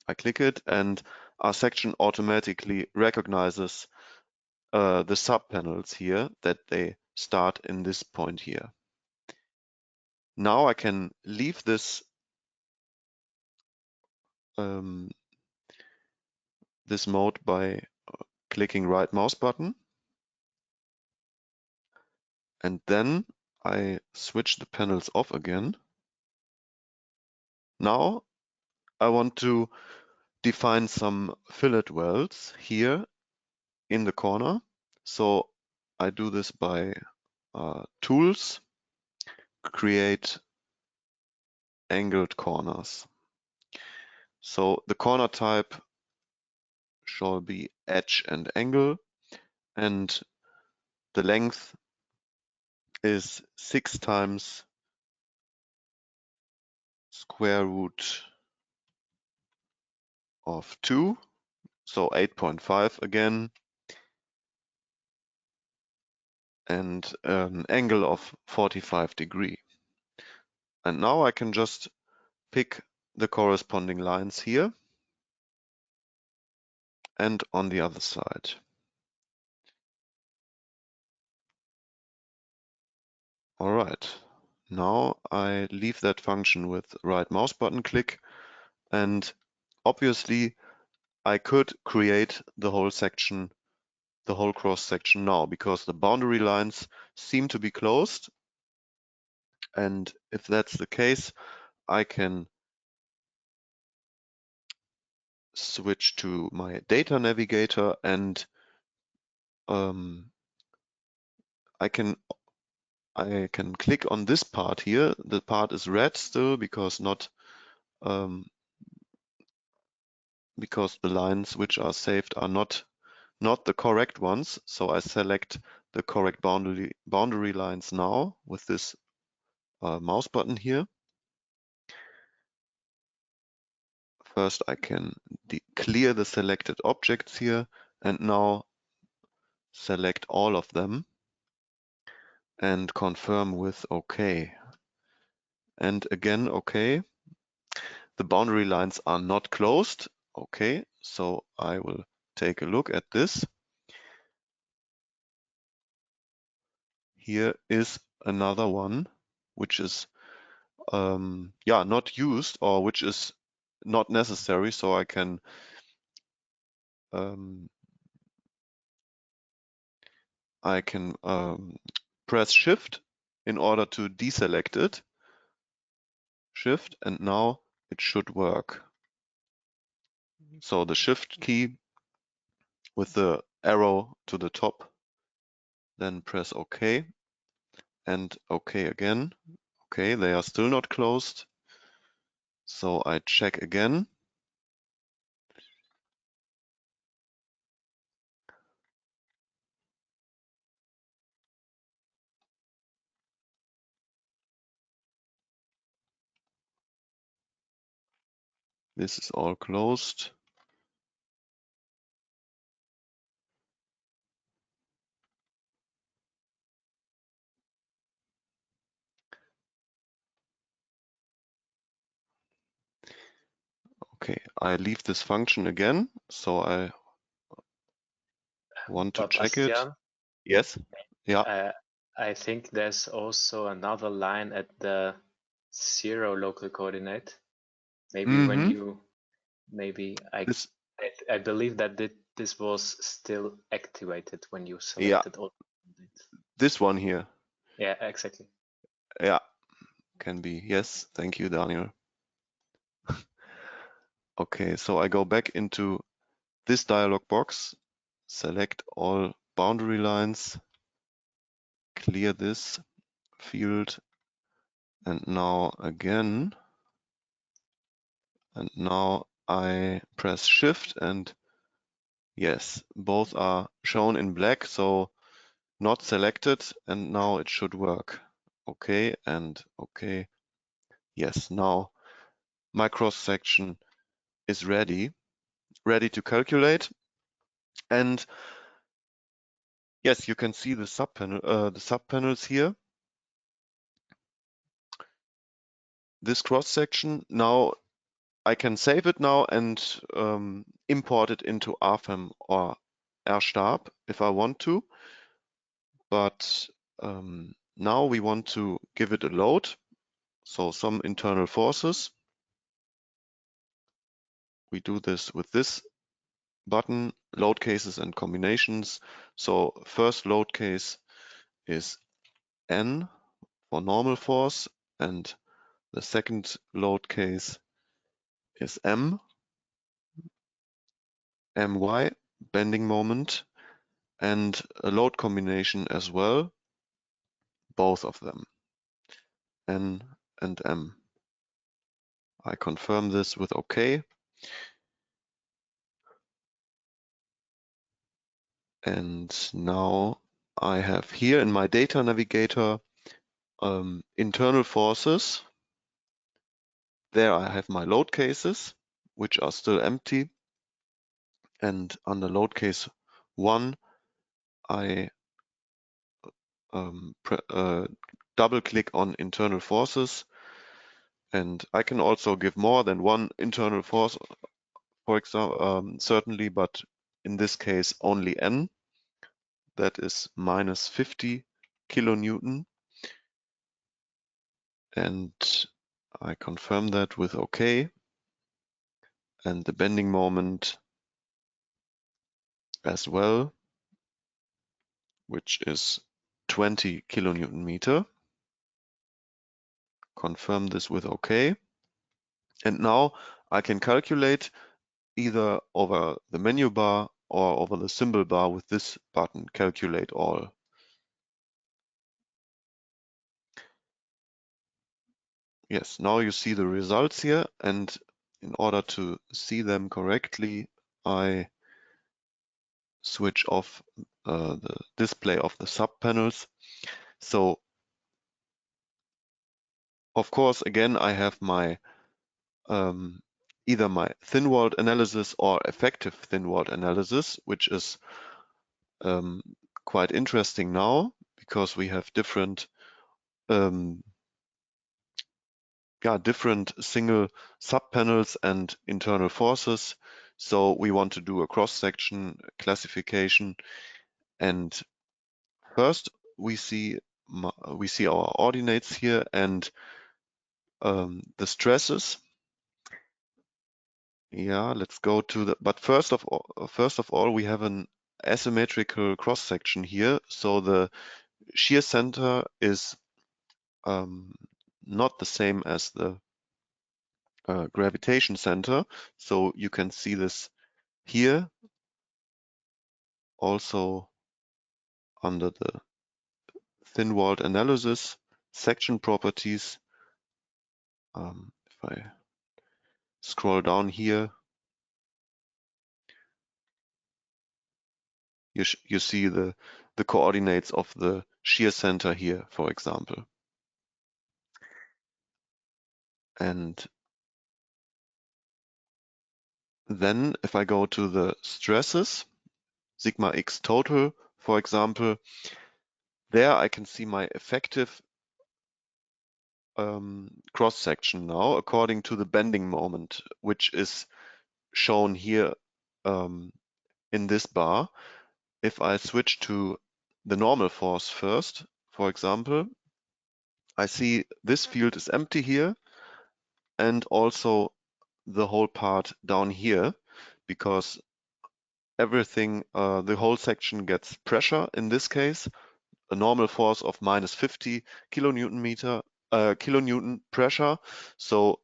I click it and RSECTION automatically recognizes the sub-panels here, that they start in this point here. Now I can leave this this mode by clicking right mouse button, and then I switch the panels off again. Now I want to define some fillet welds here in the corner. So I do this by tools, create angled corners. So the corner type shall be edge and angle, and the length is 6 times square root of 2, so 8.5 again, and an angle of 45 degrees. And now I can just pick the corresponding lines here and on the other side. All right, now I leave that function with right mouse button click, and obviously I could create the whole section, the whole cross section now, because the boundary lines seem to be closed. And if that's the case, I can switch to my data navigator, and I can click on this part here. The part is red still because because the lines which are saved are not the correct ones. So I select the correct boundary lines now with this mouse button here. First I can clear the selected objects here, and now select all of them and confirm with OK. And again, OK. The boundary lines are not closed. OK, so I will take a look at this. Here is another one which is not used, or which is not necessary, so I can press Shift in order to deselect it. Shift, and now it should work. So the Shift key with the arrow to the top, then press OK, and OK again. Okay, they are still not closed. So I check again. This is all closed. Okay, I leave this function again, so I want to check Bastian, it. Yes. Yeah. I think there's also another line at the 0 local coordinate. Maybe when you, I believe that this was still activated when you selected all. This one here. Yeah, exactly. Yeah, can be. Yes, thank you, Daniel. Okay, so I go back into this dialog box, select all boundary lines, clear this field, and now again, and now I press Shift, and yes, both are shown in black, so not selected, and now it should work. Okay, and okay. Yes, now my cross section is ready to calculate. And yes, you can see the subpanels here. This cross section. Now I can save it now and import it into RFEM or RStab if I want to. But now we want to give it a load. So some internal forces. We do this with this button, load cases and combinations. So first load case is N for normal force, and the second load case is My, bending moment, and a load combination as well, both of them, N and M. I confirm this with OK. And now I have here in my data navigator internal forces. There I have my load cases, which are still empty. And under load case 1, I double click on internal forces. And I can also give more than one internal force, for example, certainly, but in this case only N. That is minus 50 kilonewton. And I confirm that with OK. And the bending moment as well, which is 20 kilonewton meter. Confirm this with OK. And now I can calculate either over the menu bar or over the symbol bar with this button, calculate all. Yes, now you see the results here, and in order to see them correctly, I switch off the display of the subpanels. So, of course, again, I have my either my thin-walled analysis or effective thin-walled analysis, which is quite interesting now because we have different different single subpanels and internal forces. So we want to do a cross-section classification. And first we see our ordinates here and the stresses. Yeah, let's go to the, but first of all, we have an asymmetrical cross-section here. So the shear center is not the same as the gravitation center. So you can see this here also under the thin-walled analysis section properties. If I scroll down here, you see the coordinates of the shear center here, for example. And then if I go to the stresses, sigma x total, for example, there I can see my effective cross-section now according to the bending moment, which is shown here in this bar. If I switch to the normal force first, for example, I see this field is empty here and also the whole part down here, because everything, the whole section gets pressure in this case, a normal force of minus 50 kilonewton pressure. So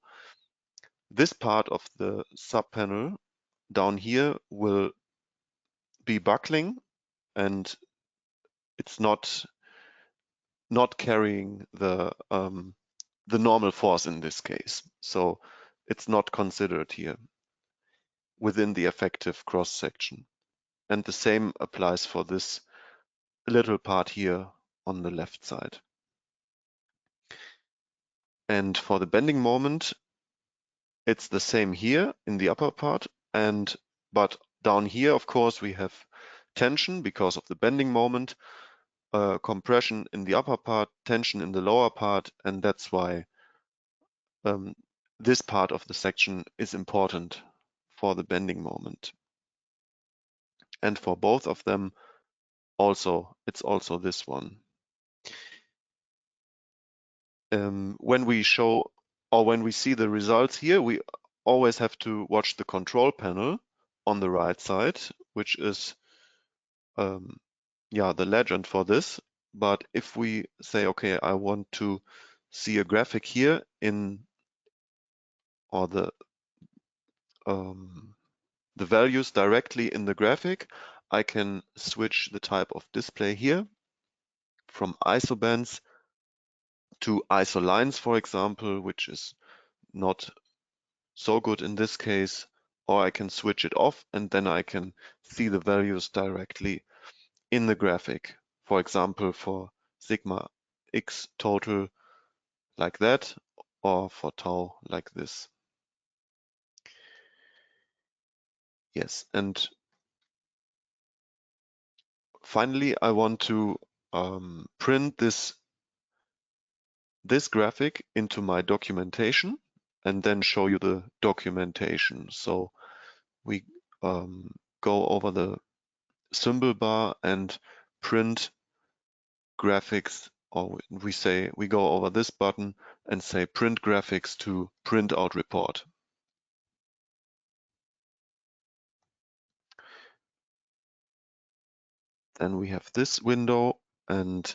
this part of the subpanel down here will be buckling, and it's not carrying the normal force in this case. So it's not considered here within the effective cross section. And the same applies for this little part here on the left side. And for the bending moment, it's the same here in the upper part, but down here, of course, we have tension because of the bending moment, compression in the upper part, tension in the lower part, and that's why this part of the section is important for the bending moment. And for both of them, it's also this one. When we show or when we see the results here, we always have to watch the control panel on the right side, which is the legend for this. But if we say, okay, I want to see a graphic here or the values directly in the graphic, I can switch the type of display here from isobands to isolines, for example, which is not so good in this case, or I can switch it off and then I can see the values directly in the graphic. For example, for sigma x total like that, or for tau like this. Yes, and finally, I want to print this graphic into my documentation and then show you the documentation. So we go over the symbol bar and print graphics, or we go over this button and say print graphics to print out report. Then we have this window and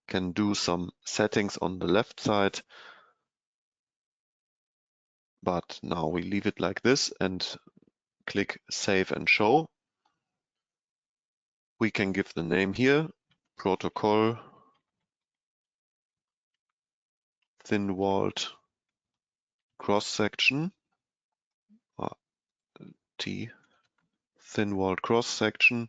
can do some settings on the left side. But now we leave it like this and click Save and Show. We can give the name here, protocol thin-walled cross-section, T, thin-walled cross-section.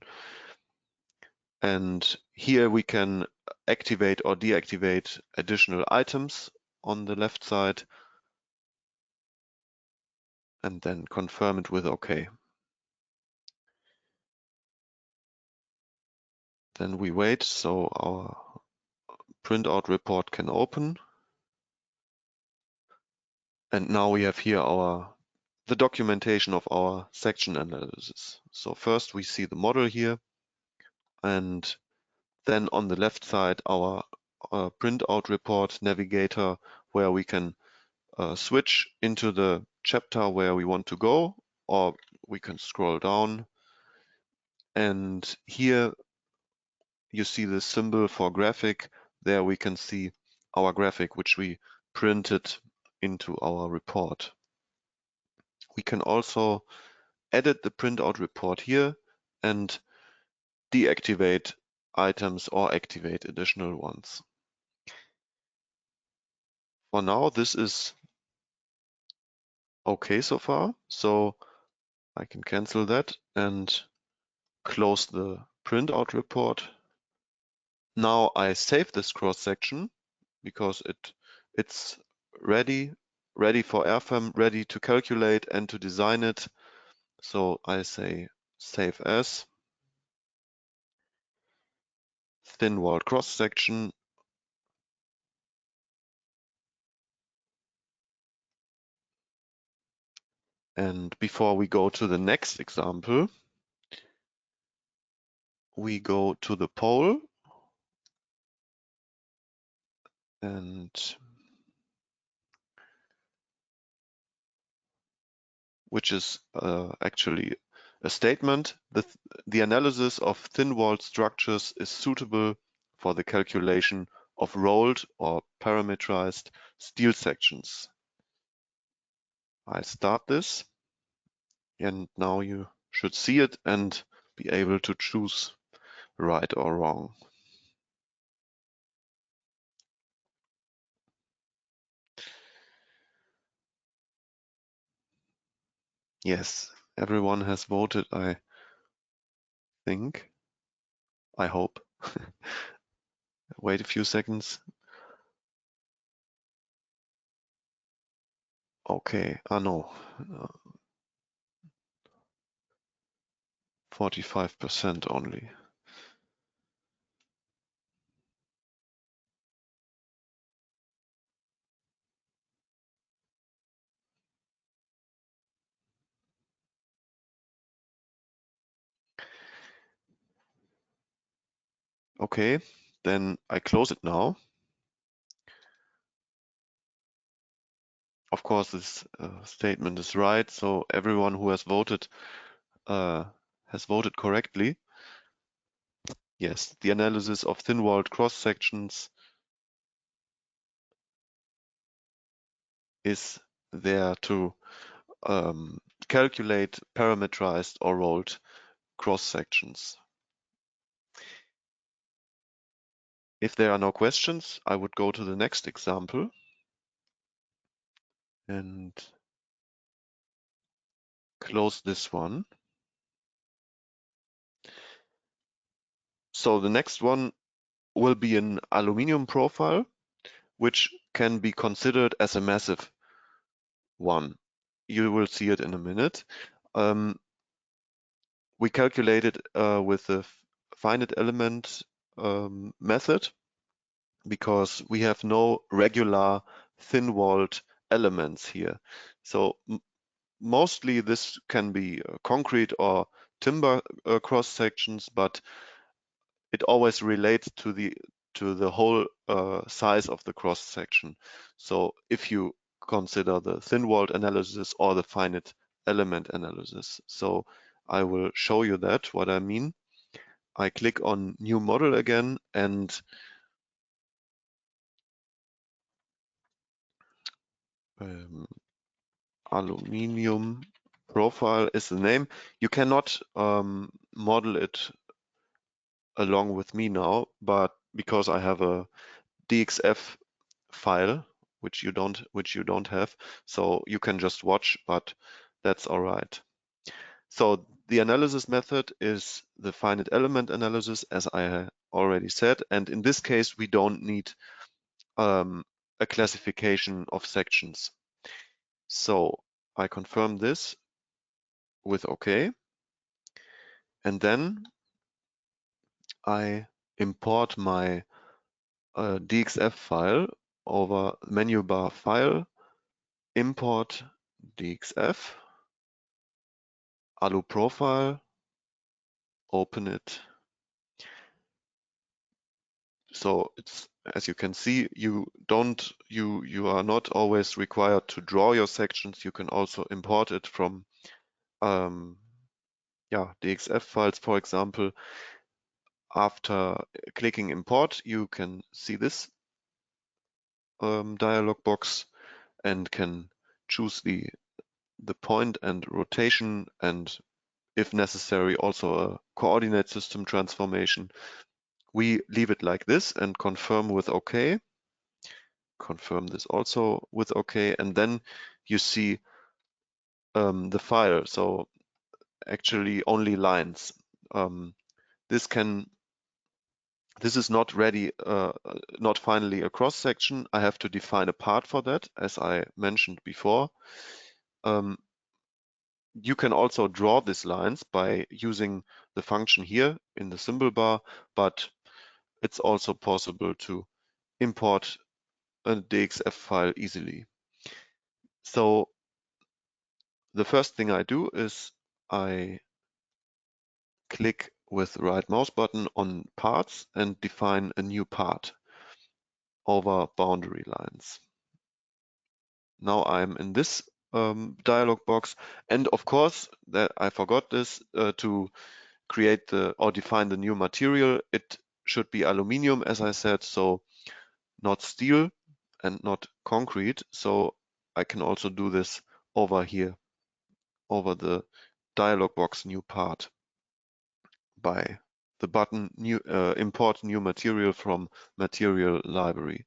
And here we can activate or deactivate additional items on the left side and then confirm it with OK. Then we wait so our printout report can open. And now we have here the documentation of our section analysis. So first we see the model here, and then on the left side our printout report navigator, where we can switch into the chapter where we want to go, or we can scroll down. And here you see the symbol for graphic. There we can see our graphic, which we printed into our report. We can also edit the printout report here and deactivate items or activate additional ones. For now, this is okay so far, so I can cancel that and close the printout report. Now I save this cross-section because it's ready for RFEM, ready to calculate and to design it. So I say save as thin-walled cross-section. And before we go to the next example, we go to the pole and which is actually a statement that the analysis of thin-walled structures is suitable for the calculation of rolled or parametrized steel sections. I start this, and now you should see it and be able to choose right or wrong. Yes, everyone has voted, I think. I hope. Wait a few seconds. Okay, no. 45% only. Okay, then I close it now. Of course, this statement is right, so everyone who has voted correctly. Yes, the analysis of thin-walled cross-sections is there to calculate parametrized or rolled cross-sections. If there are no questions, I would go to the next example and close this one. So the next one will be an aluminum profile, which can be considered as a massive one. You will see it in a minute. We calculated with the finite element method because we have no regular thin-walled elements here. So mostly this can be concrete or timber cross sections, but it always relates to the whole size of the cross section. So if you consider the thin-walled analysis or the finite element analysis. So I will show you that, what I mean. I click on new model again and aluminium profile is the name. You cannot model it along with me now, but because I have a DXF file which you don't have, so you can just watch, but that's all right. So the analysis method is the finite element analysis, as I already said, and in this case we don't need a classification of sections. So I confirm this with OK, and then I import my DXF file over menu bar File, Import DXF, Alu Profile, open it. So it's, as you can see, you are not always required to draw your sections. You can also import it from DXF files, for example. After clicking import, you can see this dialog box and can choose the point and rotation, and if necessary also a coordinate system transformation. We leave it like this and confirm with OK. Confirm this also with OK, and then you see the file. So actually only lines. This is not ready, not finally a cross section. I have to define a part for that, as I mentioned before. You can also draw these lines by using the function here in the symbol bar, but it's also possible to import a DXF file easily. So the first thing I do is I click with the right mouse button on parts and define a new part over boundary lines. Now I'm in this dialog box, and of course that I forgot this, to create or define the new material, it should be aluminium, as I said, so not steel and not concrete. So I can also do this over here, over the dialog box new part, by the button import new material from material library.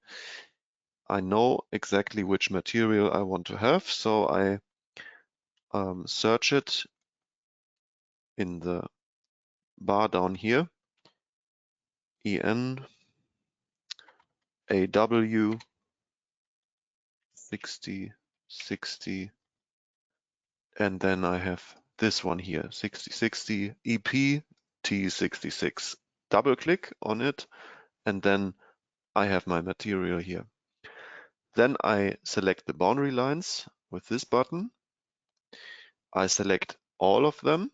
I know exactly which material I want to have, so I search it in the bar down here, EN AW 6060, and then I have this one here, 6060 EP T66. Double click on it, and then I have my material here. Then I select the boundary lines with this button. I select all of them,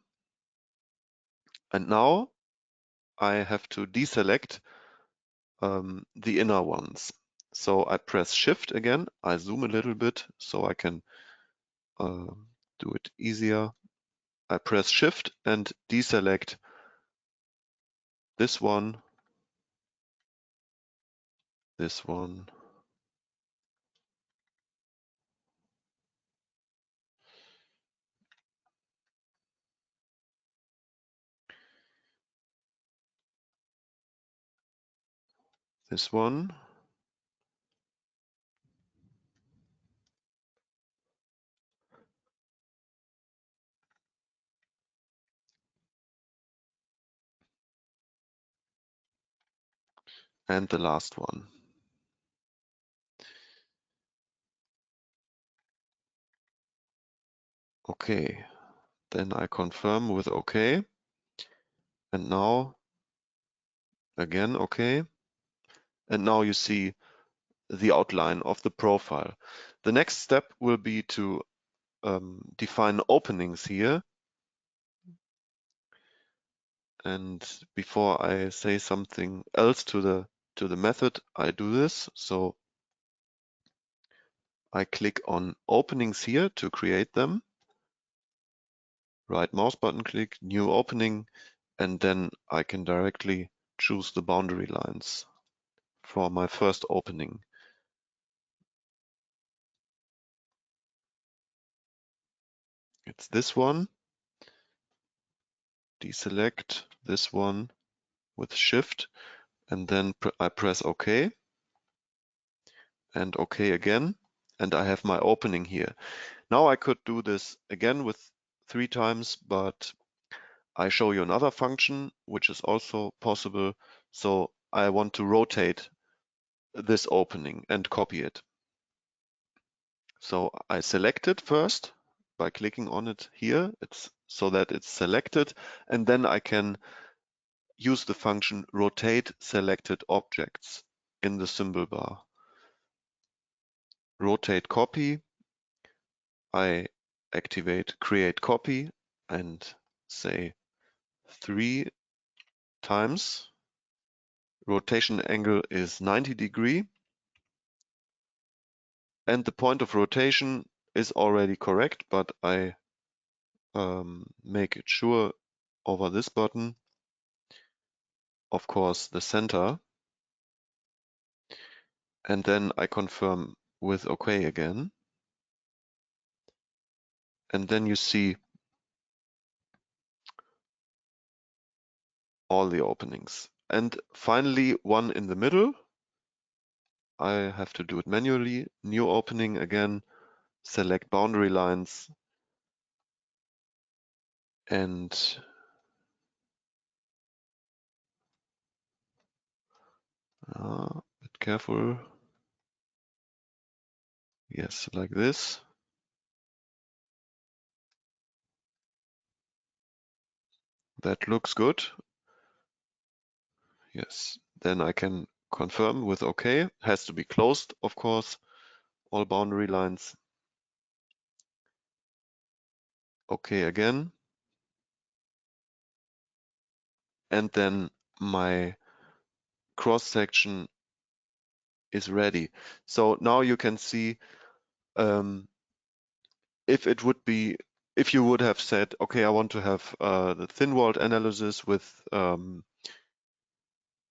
and now I have to deselect the inner ones. So I press Shift again. I zoom a little bit so I can do it easier. I press Shift and deselect this one, this one, this one, and the last one. Okay, then I confirm with OK. And now again OK. And now you see the outline of the profile. The next step will be to define openings here. And before I say something else to the method, I do this. So I click on openings here to create them. Right mouse button click, new opening, and then I can directly choose the boundary lines for my first opening. It's this one. Deselect this one with Shift, and then I press OK, and OK again, and I have my opening here. Now I could do this again with 3 times, but I show you another function which is also possible. So I want to rotate this opening and copy it. So I select it first by clicking on it here. It's so that it's selected, and then I can use the function rotate selected objects in the symbol bar. Rotate copy. I activate create copy and say 3 times. Rotation angle is 90 degree. And the point of rotation is already correct, but I make it sure over this button. Of course, the center. And then I confirm with OK again. And then you see all the openings. And finally, one in the middle. I have to do it manually. New opening again, select boundary lines, and be careful. Yes, like this. That looks good. Yes, then I can confirm with OK. Has to be closed, of course, all boundary lines. OK again. And then my cross section is ready. So now you can see if you would have said, okay, I want to have the thin-walled analysis with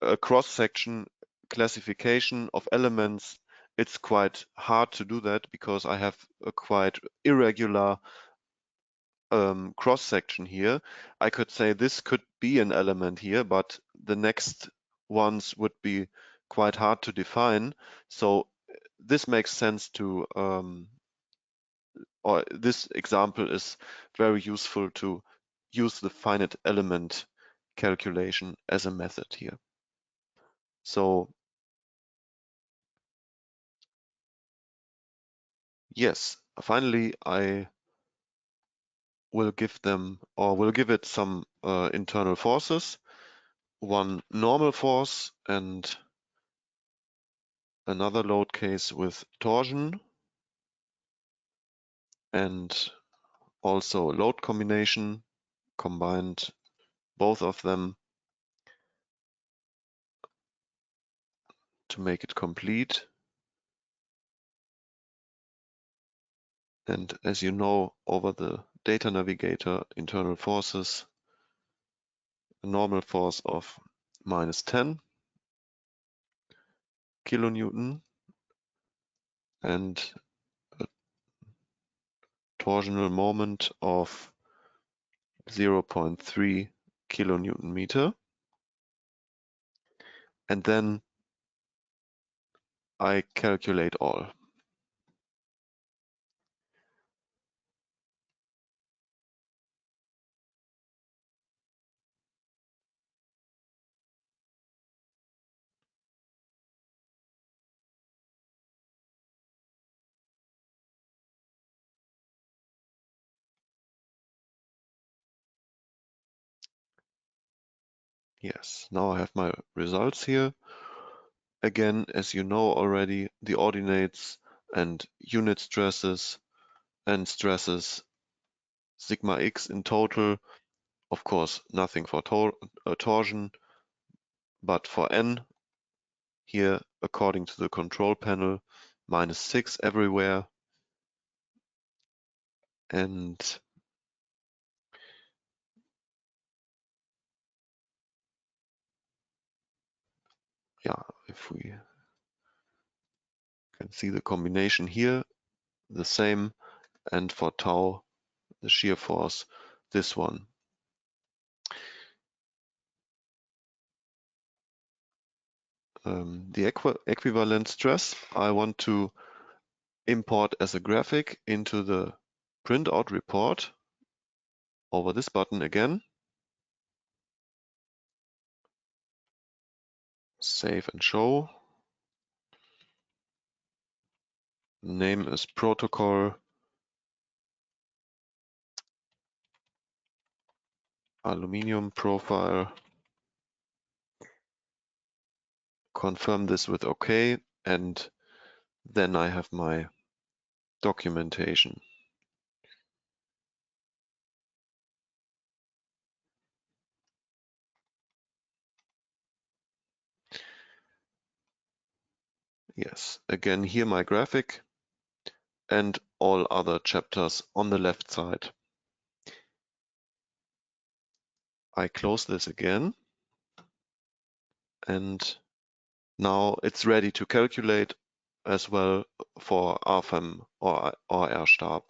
a cross-section classification of elements, it's quite hard to do that because I have a quite irregular cross-section here. I could say this could be an element here, but the next ones would be quite hard to define. So this makes sense to, or this example is very useful to use the finite element calculation as a method here. So yes, finally I we'll give it some internal forces, one normal force and another load case with torsion, and also load combination, combined both of them to make it complete. And as you know, over the data navigator, internal forces, a normal force of -10 kilonewton and a torsional moment of 0.3 kilonewton meter. And then I calculate all. Yes, now I have my results here. Again, as you know already, the ordinates and unit stresses and stresses sigma x in total, of course, nothing for torsion, but for n, here, according to the control panel, -6 everywhere. And yeah, if we can see the combination here, the same, and for tau, the shear force, this one. The equivalent stress I want to import as a graphic into the printout report over this button again. Save and show. Name is protocol aluminium profile. Confirm this with OK, and then I have my documentation. Yes, again here my graphic and all other chapters on the left side. I close this again, and now it's ready to calculate as well for RFEM or R-stab.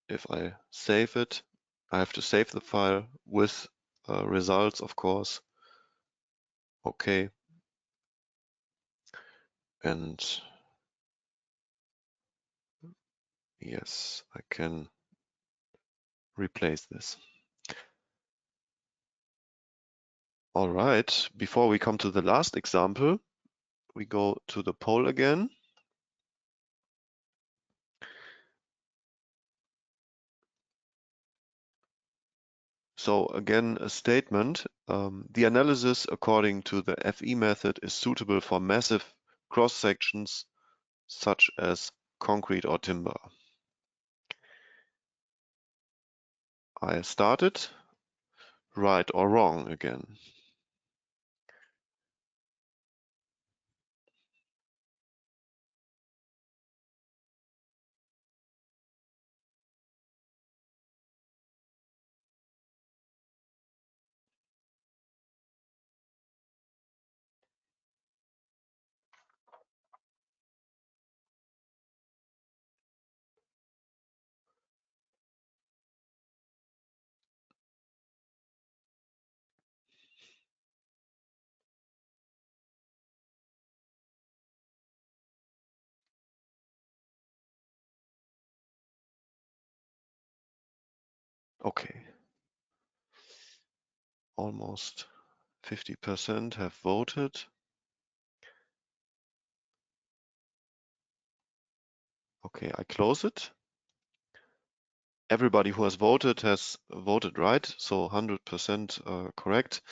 If I save it, I have to save the file with results, of course. Okay. And yes, I can replace this. All right, before we come to the last example, we go to the poll again. So again, a statement. The analysis according to the FE method is suitable for massive cross-sections such as concrete or timber. I started, right or wrong again. Okay. Almost 50% have voted. Okay, I close it. everybody who has voted right, so 100% correct.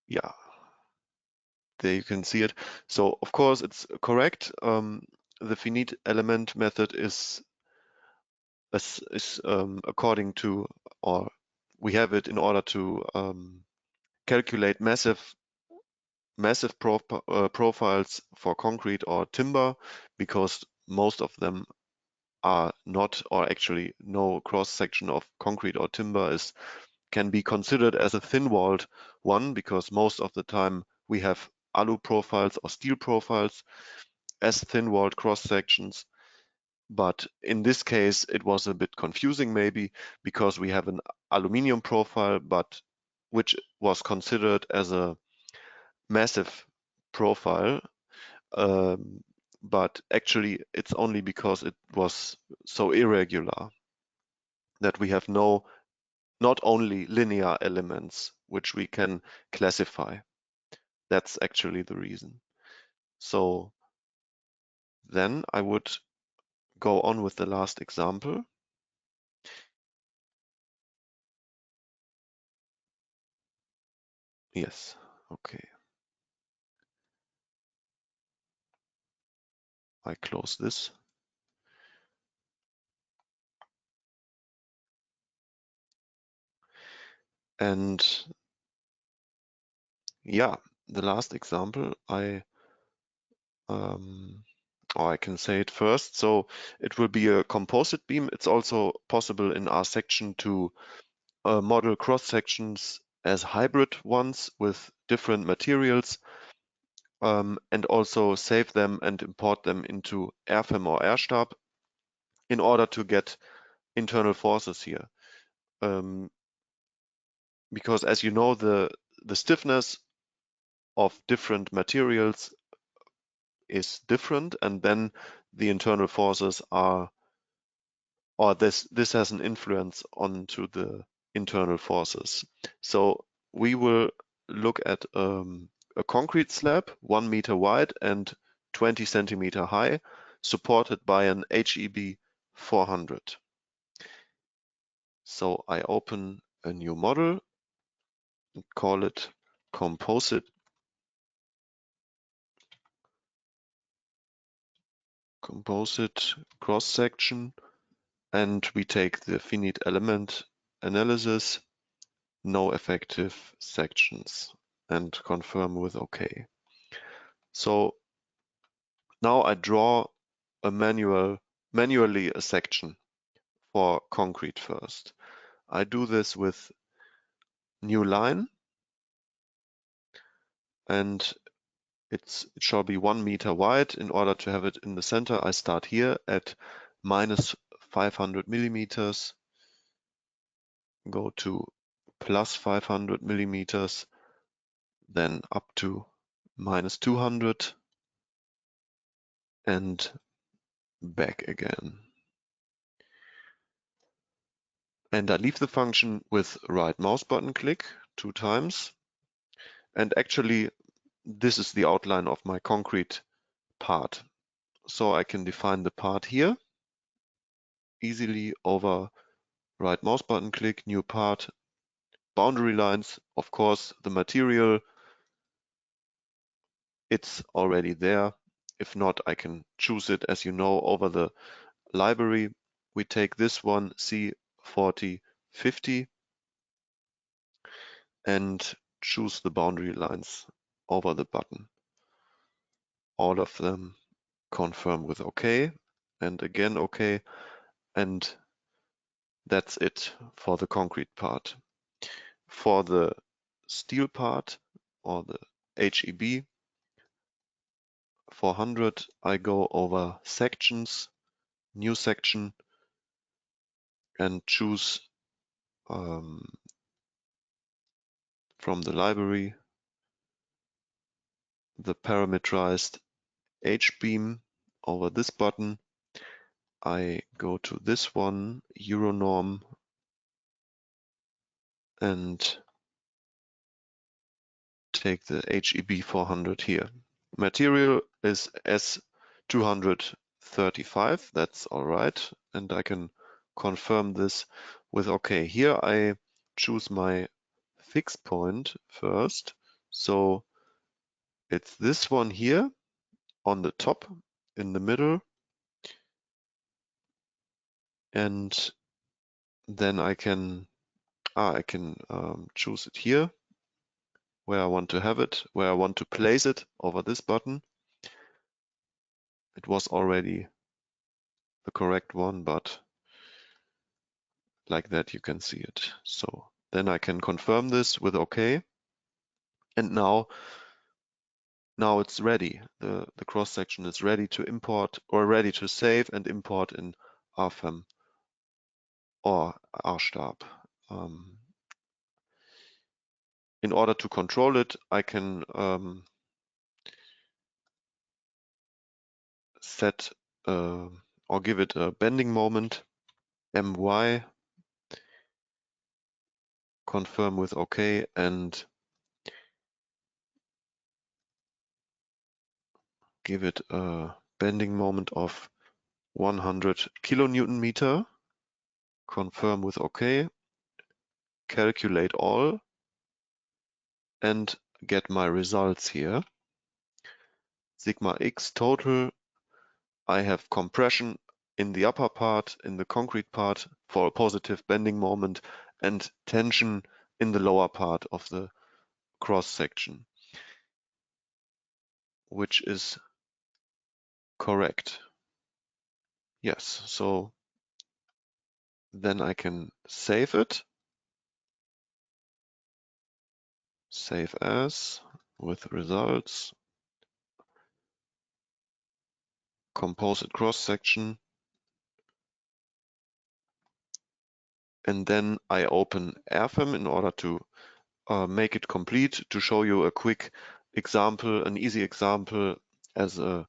Yeah, there you can see it. So of course it's correct. The finite element method is according to, or we have it in order to calculate massive profiles for concrete or timber, because most of them are not, or actually no cross section of concrete or timber can be considered as a thin-walled one, because most of the time we have alu profiles or steel profiles as thin-walled cross sections. But in this case, it was a bit confusing maybe, because we have an aluminium profile, but which was considered as a massive profile. But actually it's only because it was so irregular that we have not only linear elements which we can classify. That's actually the reason. So then I would go on with the last example. Yes, okay. I close this. And yeah, the last example, or I can say it first. So it will be a composite beam. It's also possible in RSECTION to model cross sections as hybrid ones with different materials, and also save them and import them into RFEM or RStab in order to get internal forces here. Because as you know, the stiffness of different materials is different, and then the internal forces are, or this has an influence onto the internal forces. So we will look at a concrete slab 1 meter wide and 20 centimeter high, supported by an HEB 400. So I open a new model and call it composite cross section, and we take the finite element analysis, no effective sections, and confirm with OK. So now I draw manually a section for concrete first. I do this with new line, and it shall be 1 meter wide. In order to have it in the center, I start here at minus 500 millimeters, go to plus 500 millimeters, then up to minus 200, and back again. And I leave the function with right mouse button click 2 times. And actually, this is the outline of my concrete part. So I can define the part here easily over right mouse button click, new part, boundary lines. Of course, the material, it's already there. If not, I can choose it, as you know, over the library. We take this one, C4050, and choose the boundary lines over the button. All of them confirm with OK, and again OK, and that's it for the concrete part. For the steel part, or the HEB 400, I go over sections, new section, and choose from the library the parameterized H-beam over this button. I go to this one, Euronorm, and take the HEB 400 here. Material is S230 235. That's all right. And I can confirm this with OK. Here I choose my fixed point first. So it's this one here on the top in the middle. And then I can choose it here where I want to have it, where I want to place it over this button. It was already the correct one, but like that you can see it. So then I can confirm this with OK. And now it's ready. The cross section is ready to import or ready to save and import in RFEM or RStab. In order to control it, I can set or give it a bending moment, my, confirm with OK, and give it a bending moment of 100 kilonewton meter, confirm with OK, calculate all, and get my results here. Sigma X total, I have compression in the upper part, in the concrete part for a positive bending moment, and tension in the lower part of the cross section, which is correct. Yes, so then I can save it. Save as with results. Composite cross section. And then I open RFEM in order to make it complete, to show you a quick example, an easy example as a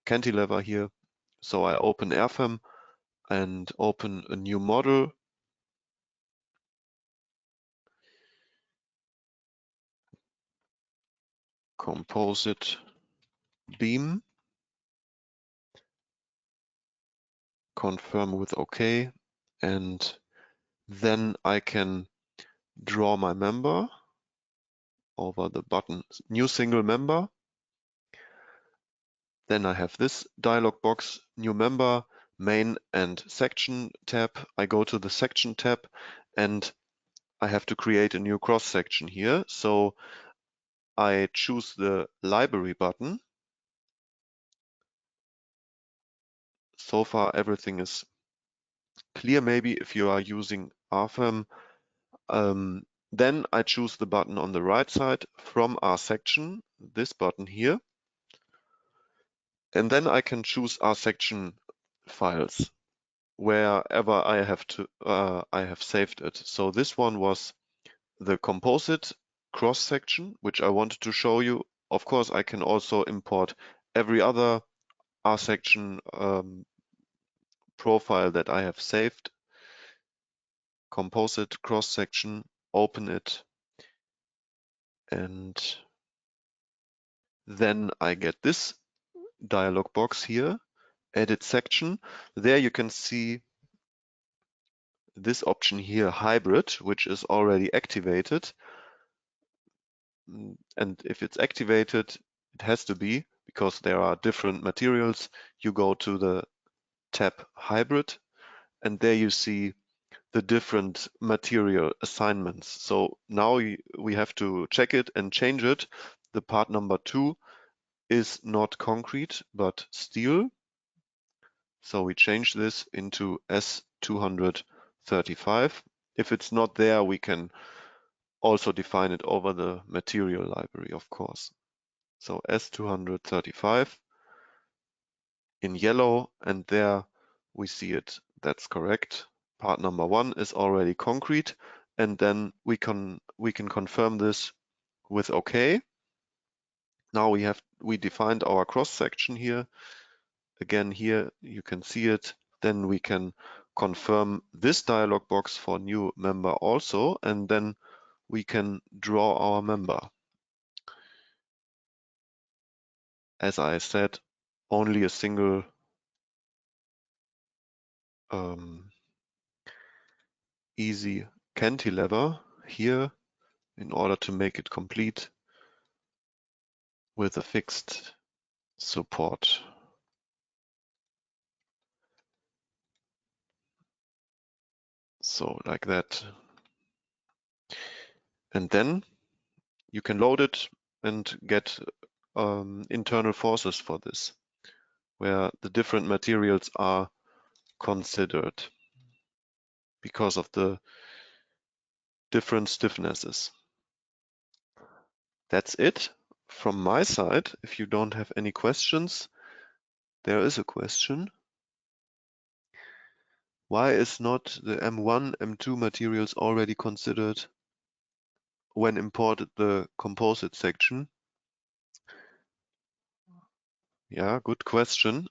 cantilever here. So I open RFEM and open a new model. Composite beam. Confirm with OK. And then I can draw my member over the button New Single Member. Then I have this dialog box, New Member, Main and Section tab. I go to the Section tab and I have to create a new cross section here. So I choose the Library button. So far everything is clear. Maybe if you are using RFEM, then I choose the button on the right side from RSECTION, this button here. And then I can choose RSECTION files wherever I have saved it. So this one was the composite cross section, which I wanted to show you. Of course, I can also import every other RSECTION profile that I have saved. Composite cross section, open it, and then I get this dialog box here, edit section. There you can see this option here, hybrid, which is already activated. And if it's activated, it has to be, because there are different materials. You go to the tab hybrid, and there you see the different material assignments. So now we have to check it and change it. The part number 2 is not concrete, but steel. So we change this into S235. If it's not there, we can also define it over the material library, of course. So S235 in yellow, and there we see it. That's correct. Part number 1 is already concrete, and then we can confirm this with OK. Now we defined our cross section here. Again, here you can see it. Then we can confirm this dialog box for new member also, and then we can draw our member. As I said, only a single easy cantilever here in order to make it complete with a fixed support. So like that. And then you can load it and get internal forces for this, where the different materials are considered because of the different stiffnesses. That's it from my side. If you don't have any questions, there is a question. Why is not the M1, M2 materials already considered when imported the composite section? Yeah, good question.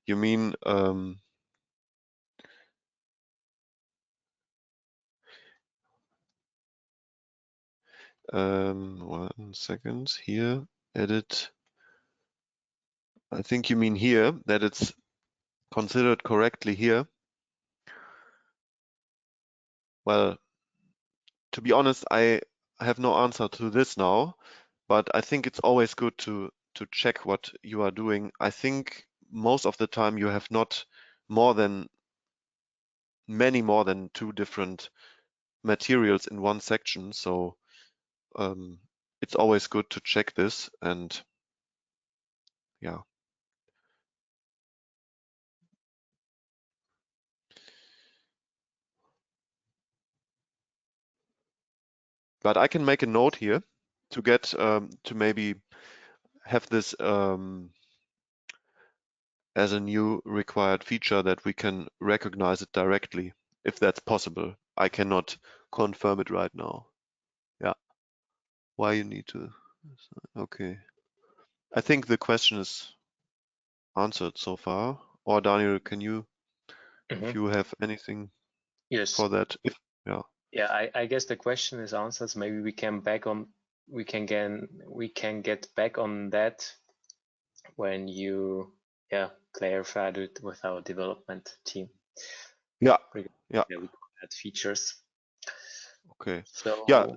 You mean one second here, edit. I think you mean here that it's considered correctly here. Well, to be honest, I have no answer to this now, but I think it's always good to check what you are doing. I think most of the time you have not many more than 2 different materials in one section, so it's always good to check this, and yeah. But I can make a note here to get to maybe have this as a new required feature that we can recognize it directly, if that's possible. I cannot confirm it right now. Yeah. Why you need to? Okay. I think the question is answered so far. Or Daniel, can you, if you have anything Yes. for that? Yeah. Yeah, I guess the question is answered. Maybe we can get back on that when you clarified it with our development team. Yeah. We could add features. Okay. So Yeah.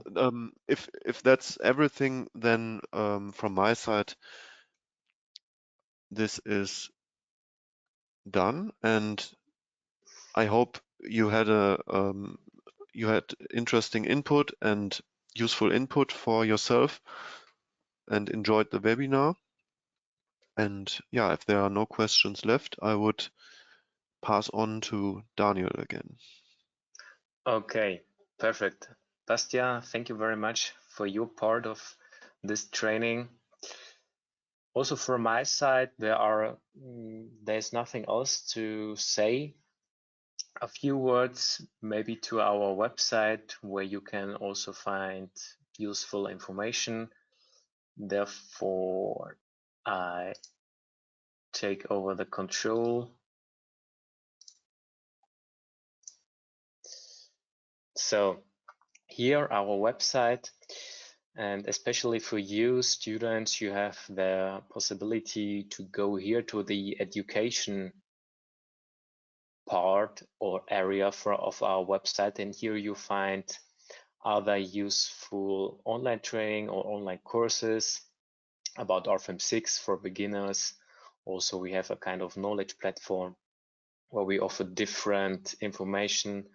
If that's everything, then from my side, this is done, and I hope you had interesting input and useful input for yourself and enjoyed the webinar. And yeah, if there are no questions left, I would pass on to Daniel again. Okay, perfect. Bastia, thank you very much for your part of this training. Also from my side, there's nothing else to say. A few words maybe to our website where you can also find useful information. Therefore, I take over the control. So here our website, and especially for you students, you have the possibility to go here to the education part or area of our website, and here you find other useful online training or online courses about RFEM 6 for beginners. Also, we have a kind of knowledge platform where we offer different information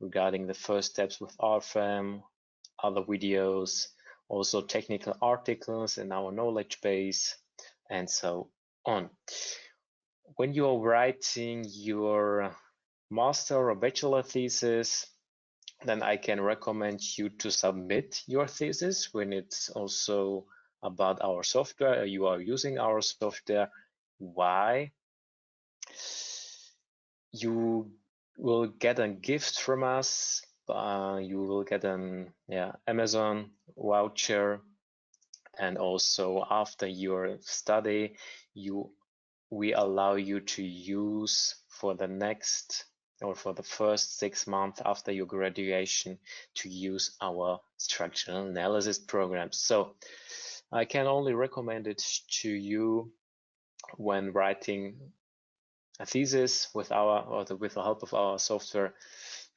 regarding the first steps with RFEM, other videos, also technical articles in our knowledge base, and so on. When you are writing your master or bachelor thesis, then I can recommend you to submit your thesis when it's also about our software. You are using our software. Why? You will get a gift from us. You will get an Amazon voucher, and also after your study, we allow you to use for the next or for the first 6 months after your graduation to use our structural analysis program. So I can only recommend it to you when writing a thesis with with the help of our software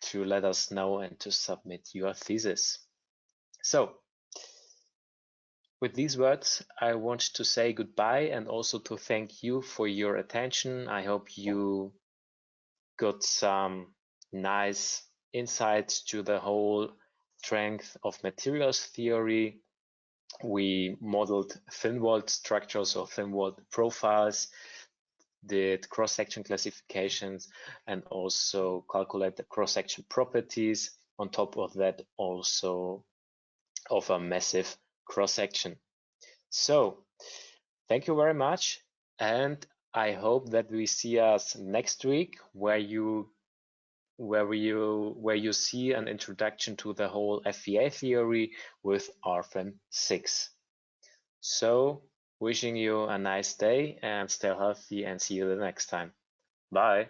to let us know and to submit your thesis. So with these words, I want to say goodbye and also to thank you for your attention. I hope you got some nice insights to the whole strength of materials theory. We modeled thin-walled structures or thin-walled profiles, did cross-section classifications, and also calculate the cross-section properties. On top of that, also of a massive cross-section. So thank you very much, and I hope that we see us next week where you see an introduction to the whole FEA theory with RFEM 6. So wishing you a nice day and stay healthy and see you the next time. Bye.